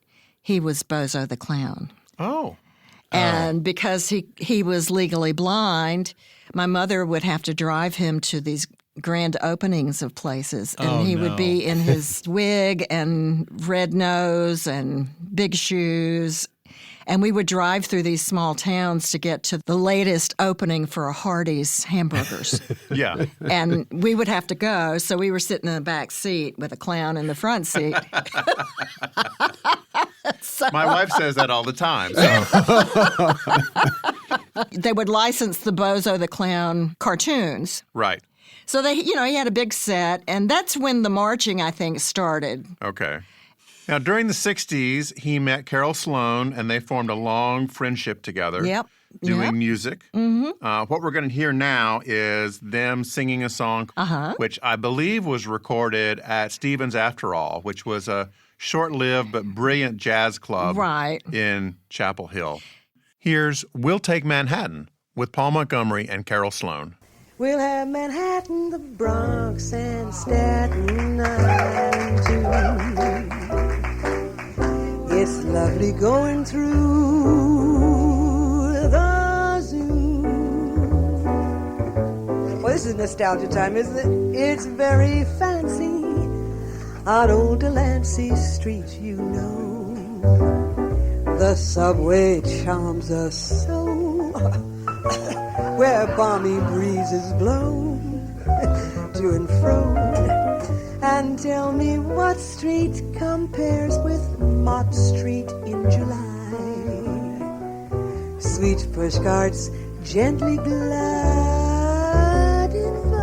he was Bozo the Clown. Oh. And because he was legally blind, my mother would have to drive him to these grand openings of places. And he would be in his wig and red nose and big shoes. And we would drive through these small towns to get to the latest opening for a Hardee's hamburgers. Yeah. And we would have to go. So we were sitting in the back seat with a clown in the front seat. My wife says that all the time. So. They would license the Bozo the Clown cartoons. Right. So he had a big set, and that's when the marching, I think, started. Okay. Now, during the 60s, he met Carol Sloan, and they formed a long friendship together. Yep. Doing music. Mm-hmm. What we're going to hear now is them singing a song, which I believe was recorded at Stevens After All, which was a short-lived but brilliant jazz club in Chapel Hill. Here's We'll Take Manhattan with Paul Montgomery and Carol Sloan. We'll have Manhattan, the Bronx, and Staten Island, too. It's lovely going through the is nostalgia time, isn't it? It's very fancy on old Delancey Street, you know. The subway charms us so, where balmy breezes blow to and fro. And tell me what street compares with Mott Street in July. Sweet pushcarts gently gliding by.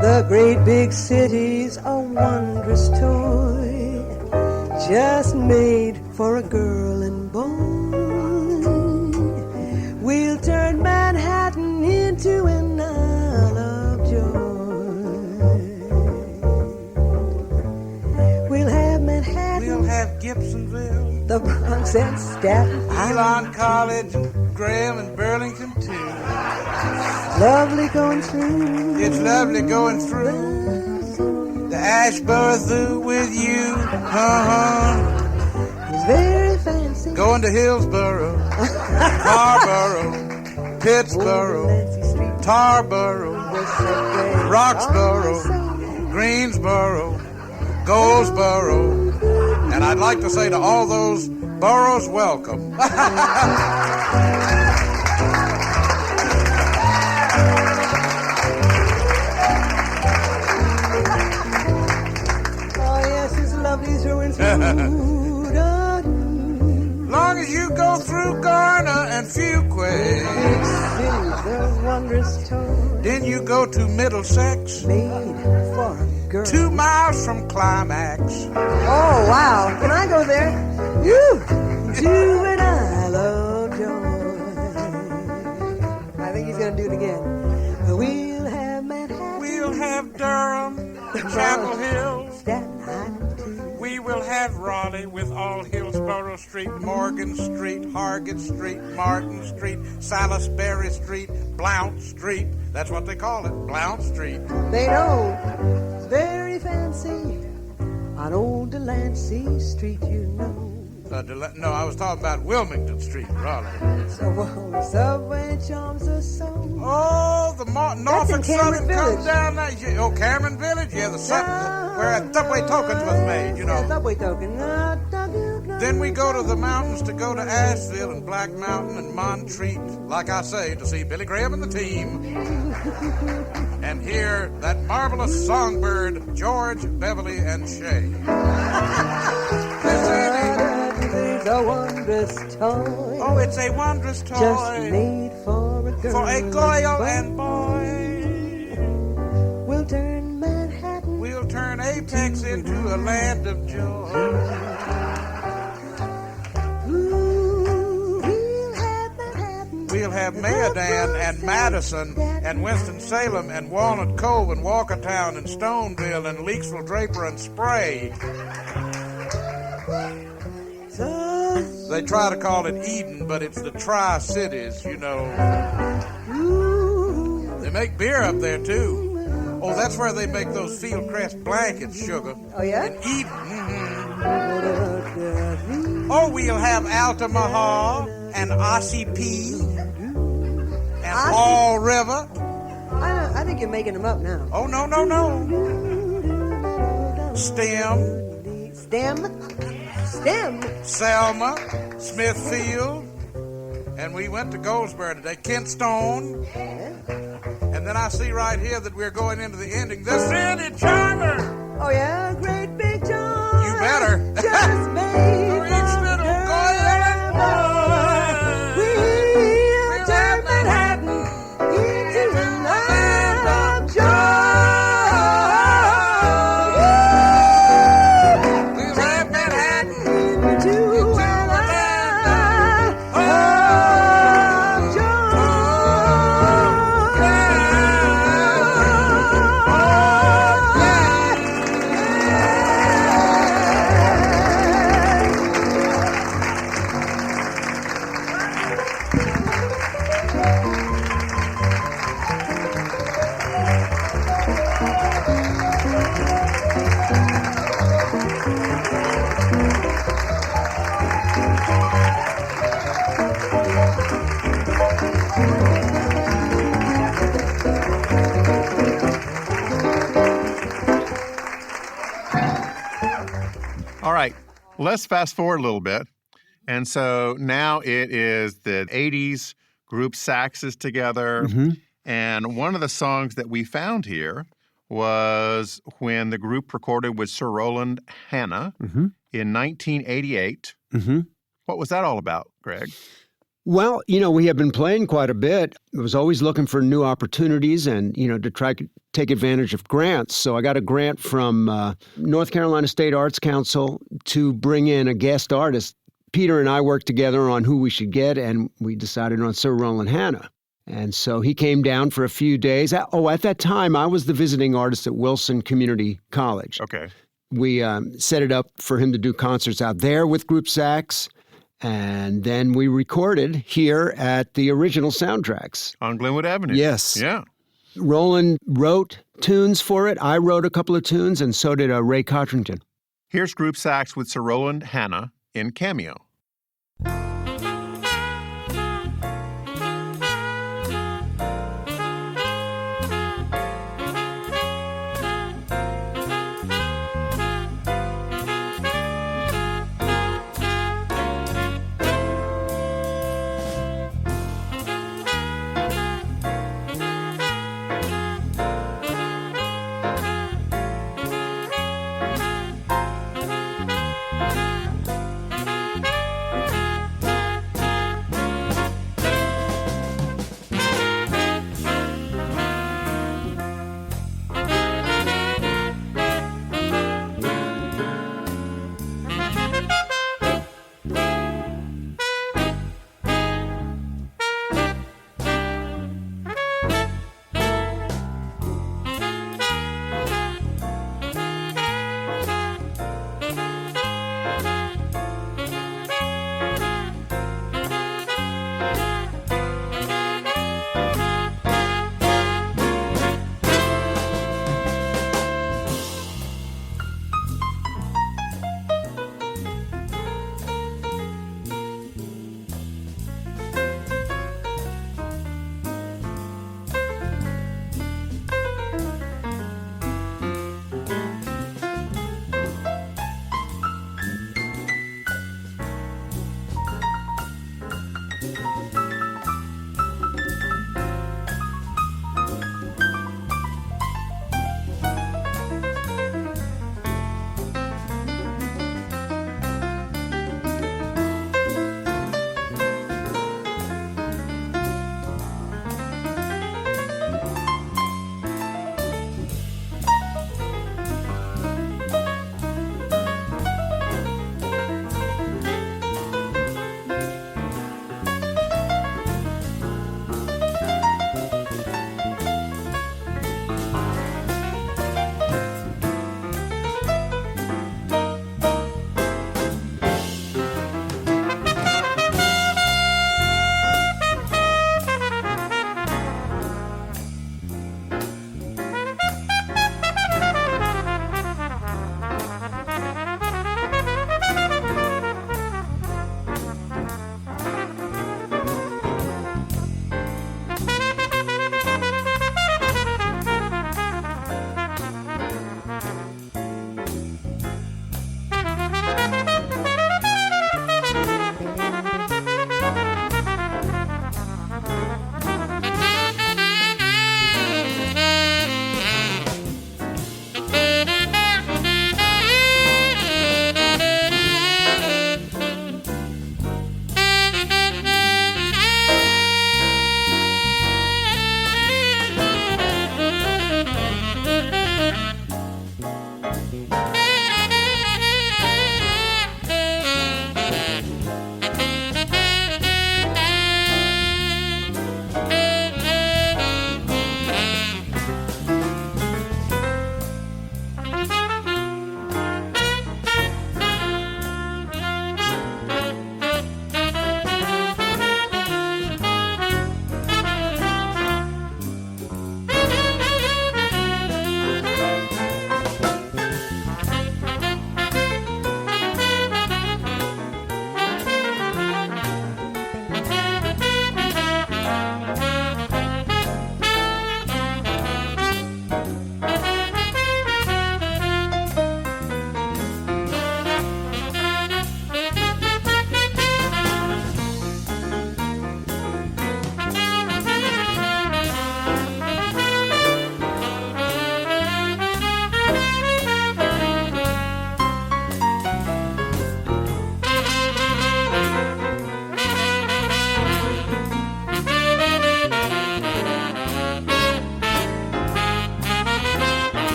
The great big city's a wondrous toy, just made for a girl and boy. We'll turn Manhattan into an isle of joy. We'll have Manhattan. We'll have Gibsonville, the Bronx and Staten Island, Elon College, and Graham and Burlington too. Lovely going through. It's lovely going through the Ashboro Zoo with you. It's very fancy. Going to Hillsboro, Marlboro, Pittsburgh, Tarboro, Roxboro, Greensboro, Goldsboro. And I'd like to say to all those boroughs, welcome. Oh, yes, it's lovely through. Long as you go through Garner and Fuquay, then you go to Middlesex, made for a girl. 2 miles from Climax. Oh, wow. Can I go there? You do and I love joy. I think he's going to do it again. We'll have Manhattan. We'll have Durham, Chapel Hill. Staten Island, too. We will have Raleigh with all Hillsborough Street, Morgan Street, Hargett Street, Martin Street, Salisbury Street, Blount Street. That's what they call it, Blount Street. They know it's very fancy on old Delancey Street, you know. No, I was talking about Wilmington Street, Raleigh. So the subway charms us so. Oh, the Norfolk Southern comes down there. Oh, Cameron Village? Yeah, the where subway tokens was made, you know. Subway token. Then we go to the mountains to go to Asheville and Black Mountain and Montreat, like I say, to see Billy Graham and the team. And hear that marvelous songbird, George, Beverly, and Shay. It's a wondrous toy. Oh, it's a wondrous toy. Just made for a girl. For a girl and boy. We'll turn Manhattan. We'll turn Apex into a land of joy. Ooh, we'll have Manhattan. We'll have Mayodan and Madison and Winston-Salem and Walnut Cove and Walkertown and Stoneville and Leaksville, Draper and Spray. They try to call it Eden, but it's the Tri-Cities, you know. They make beer up there, too. Oh, that's where they make those Fieldcrest blankets, sugar. Oh, yeah? In Eden. Mm-hmm. Oh, we'll have Altamaha and Ossipee and Fall River. I think you're making them up now. Oh, no. Stem. Selma, Smithfield, and we went to Goldsboro today. Kentstone. And then I see right here that we're going into the ending. The City Charmer. Oh, yeah? Great big charm. You better. Just made for each little girl and boy. We'll have Manhattan into a land of joy. let's fast forward a little bit. And so now it is the 80s, group Sax is together. Mm-hmm. And one of the songs that we found here was when the group recorded with Sir Roland Hanna in 1988. Mm-hmm. What was that all about, Greg? Well, we have been playing quite a bit. I was always looking for new opportunities and, to try to take advantage of grants. So I got a grant from North Carolina State Arts Council to bring in a guest artist. Peter and I worked together on who we should get, and we decided on Sir Roland Hanna. And so he came down for a few days. At that time, I was the visiting artist at Wilson Community College. Okay. We set it up for him to do concerts out there with group Sax. And then we recorded here at the original Soundtracks. On Glenwood Avenue. Yes. Yeah. Roland wrote tunes for it. I wrote a couple of tunes, and so did Ray Cotrington. Here's group Sax with Sir Roland Hanna in Cameo.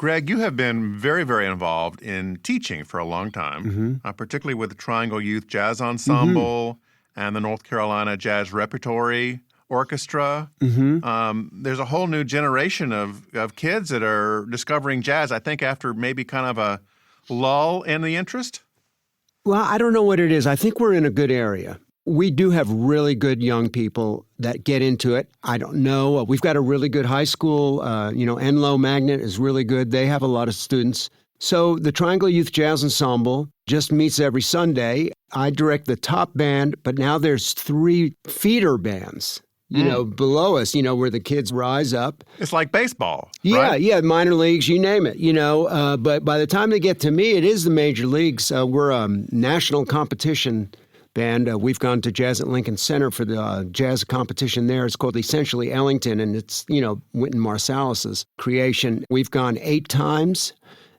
Gregg, you have been very, very involved in teaching for a long time, particularly with the Triangle Youth Jazz Ensemble and the North Carolina Jazz Repertory Orchestra. There's a whole new generation of kids that are discovering jazz, I think after maybe kind of a lull in the interest. Well, I don't know what it is. I think we're in a good area. We do have really good young people that get into it. I don't know. We've got a really good high school. Enloe Magnet is really good. They have a lot of students. So the Triangle Youth Jazz Ensemble just meets every Sunday. I direct the top band, but now there's 3 feeder bands, below us, where the kids rise up. It's like baseball, Yeah, right? yeah, minor leagues, you name it, But by the time they get to me, it is the major leagues. We're a national competition band. We've gone to Jazz at Lincoln Center for the jazz competition there. It's called Essentially Ellington, and it's, Wynton Marsalis's creation. We've gone 8 times,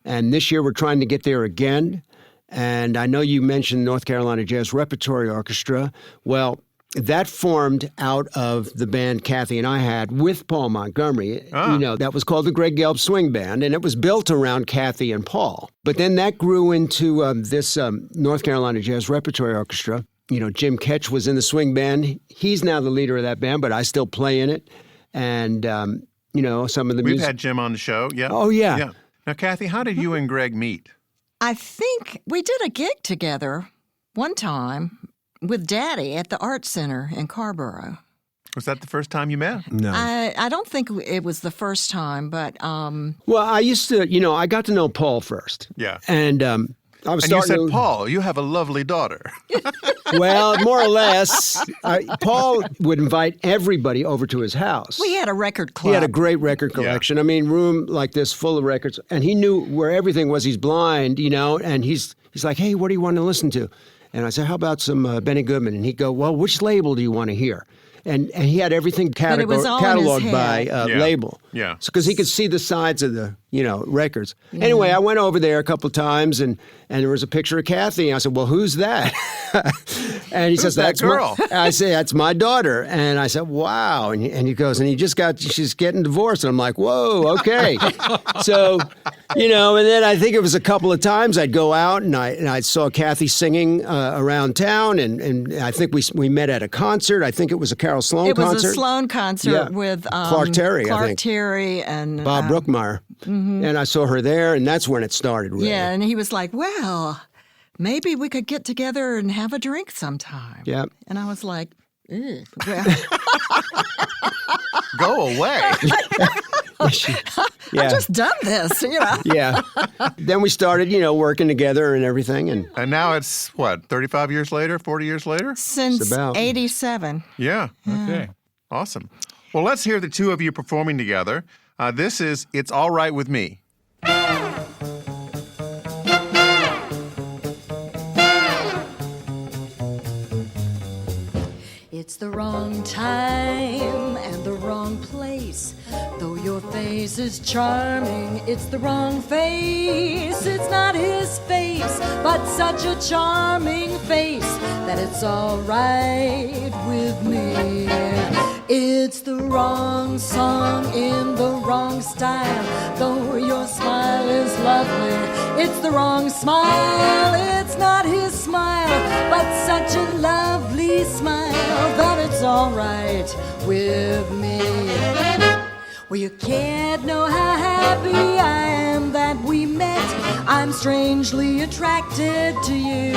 and this year we're trying to get there again. And I know you mentioned North Carolina Jazz Repertory Orchestra. Well, that formed out of the band Kathy and I had with Paul Montgomery. That was called the Gregg Gelb Swing Band, and it was built around Kathy and Paul. But then that grew into this North Carolina Jazz Repertory Orchestra. Jim Ketch was in the swing band. He's now the leader of that band, but I still play in it. And, some of the We've had Jim on the show, yeah. Oh, yeah. Now, Kathy, how did you and Gregg meet? I think we did a gig together one time with Daddy at the Art Center in Carborough. Was that the first time you met? No. I don't think it was the first time, but... Well, I used to, I got to know Paul first. Yeah. And I was and you starting said, Paul, you have a lovely daughter. Well, more or less. Paul would invite everybody over to his house. We had a record club. He had a great record collection. Yeah. I mean, room like this full of records. And he knew where everything was. He's blind, and he's like, hey, what do you want to listen to? And I said, how about some Benny Goodman? And he'd go, well, which label do you want to hear? And he had everything cataloged by label. Yeah. Because he could see the sides of the, records. Yeah. Anyway, I went over there a couple of times, and there was a picture of Kathy. And I said, well, who's that? And he says, that girl? I say, that's my daughter. And I said, wow. And he goes, and she's getting divorced. And I'm like, whoa, okay. So, and then I think it was a couple of times I'd go out and I saw Kathy singing around town. And I think we met at a concert. I think it was a Carol Sloan concert. It was a Sloan concert with Clark Terry, I think. Terry and Bob Brookmeyer. And I saw her there, and that's when it started, really. Yeah, and he was like, well, maybe we could get together and have a drink sometime. Yeah. And I was like, well. Go away. I've just done this, Yeah. Then we started, working together and everything. And now it's, 35 years later, 40 years later? Since 87. Yeah. Okay. Awesome. Well, let's hear the two of you performing together. This is It's All Right With Me. It's the wrong time and the wrong place. Though your face is charming, it's the wrong face. It's not his face, but such a charming face that it's all right with me. It's the wrong song in the wrong style. Though your smile is lovely, it's the wrong smile. It's not his smile, but such a lovely smile that it's all right with me. Well, you can't know how happy I am that we met. I'm strangely attracted to you.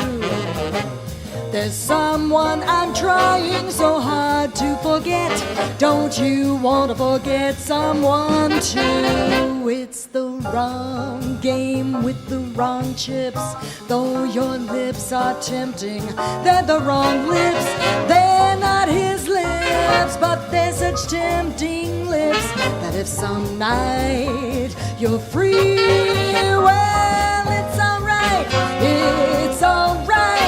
There's someone I'm trying so hard to forget. Don't you want to forget someone too? It's the wrong game with the wrong chips. Though your lips are tempting, they're the wrong lips. They're not his lips, but they're such tempting lips that if some night you're free, well, it's all right. It's all right.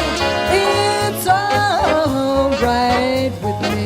It's all right with me.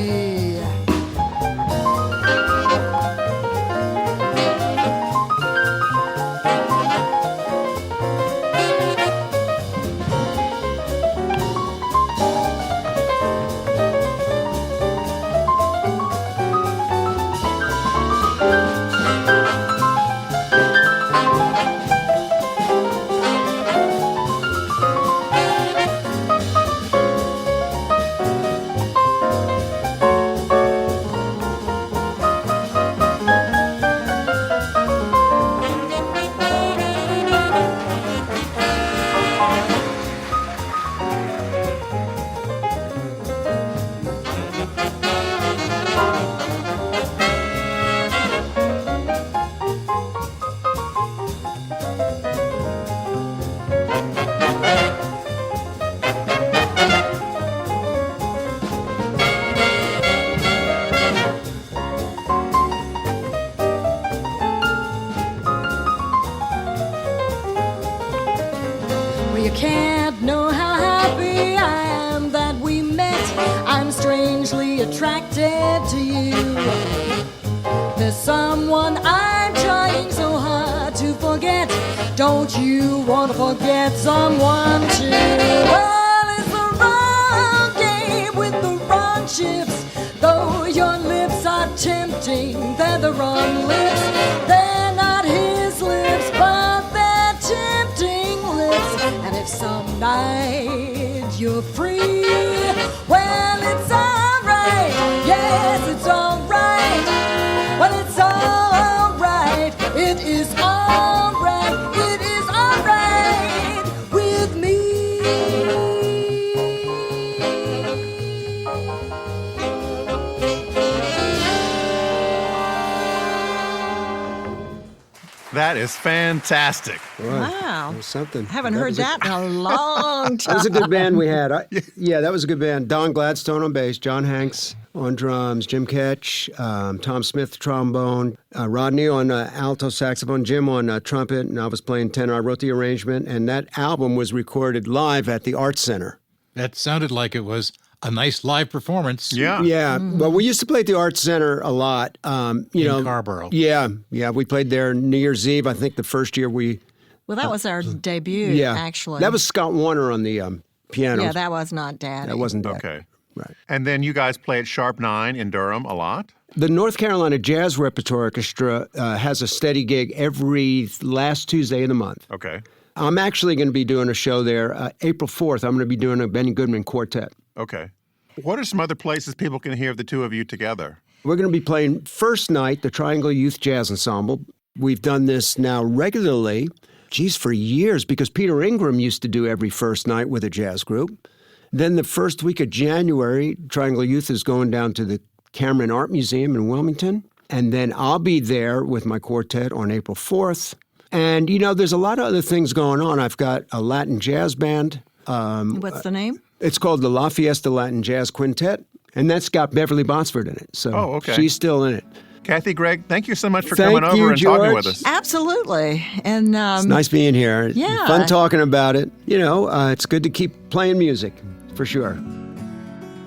attracted to you. There's someone I'm trying so hard to forget. Don't you want to forget someone too? Well, it's the wrong game with the wrong chips. Though your lips are tempting, they're the wrong lips. They're not his lips, but they're tempting lips. And if some night you're free, well, it's alright. Yes, it's alright. Well, it's alright. It is alright. It is alright with me. That is fantastic. Boy, Wow. that was something. Haven't heard that in a long That was time. a good band we had. Yeah, that was a good band. Don Gladstone on bass, John Hanks on drums, Jim Ketch, Tom Smith trombone, Rodney on alto saxophone, Jim on trumpet, and I was playing tenor. I wrote the arrangement, and that album was recorded live at the Arts Center. That sounded like it was a nice live performance. Yeah. Yeah, well, we used to play at the Arts Center a lot. In Scarborough. Yeah, we played there New Year's Eve. I think the first year we. Well, that was our debut, actually. That was Scott Warner on the piano. Yeah, that was not Daddy. That wasn't Daddy. Okay. Right. And then you guys play at Sharp 9 in Durham a lot? The North Carolina Jazz Repertoire Orchestra has a steady gig every last Tuesday of the month. Okay. I'm actually going to be doing a show there April 4th. I'm going to be doing a Benny Goodman quartet. Okay. What are some other places people can hear the two of you together? We're going to be playing first night, the Triangle Youth Jazz Ensemble. We've done this now regularly, for years, because Peter Ingram used to do every first night with a jazz group. Then the first week of January, Triangle Youth is going down to the Cameron Art Museum in Wilmington. And then I'll be there with my quartet on April 4th. And, there's a lot of other things going on. I've got a Latin jazz band. What's the name? It's called the La Fiesta Latin Jazz Quintet. And that's got Beverly Botsford in it. So okay. She's still in it. Kathy, Gregg, thank you so much for Thank coming over you, and George. talking with us. Absolutely. And It's nice being here. Yeah. Fun talking about it. It's good to keep playing music, for sure.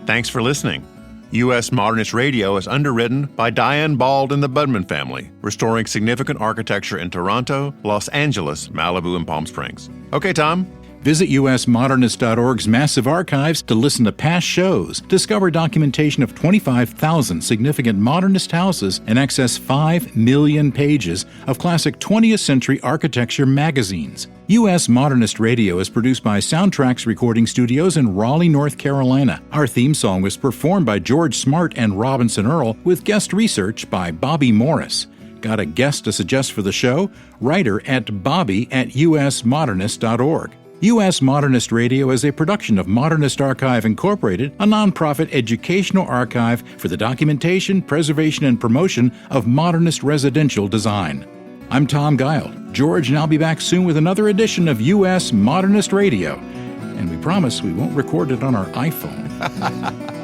Thanks for listening. U.S. Modernist Radio is underwritten by Diane Bald and the Budman family, restoring significant architecture in Toronto, Los Angeles, Malibu, and Palm Springs. Okay, Tom? Visit usmodernist.org's massive archives to listen to past shows, discover documentation of 25,000 significant modernist houses, and access 5 million pages of classic 20th century architecture magazines. U.S. Modernist Radio is produced by Soundtracks Recording Studios in Raleigh, North Carolina. Our theme song was performed by George Smart and Robinson Earl, with guest research by Bobby Morris. Got a guest to suggest for the show? Write her at bobby@usmodernist.org. U.S. Modernist Radio is a production of Modernist Archive Incorporated, a nonprofit educational archive for the documentation, preservation, and promotion of modernist residential design. I'm Tom Guile. George and I'll be back soon with another edition of U.S. Modernist Radio. And we promise we won't record it on our iPhone.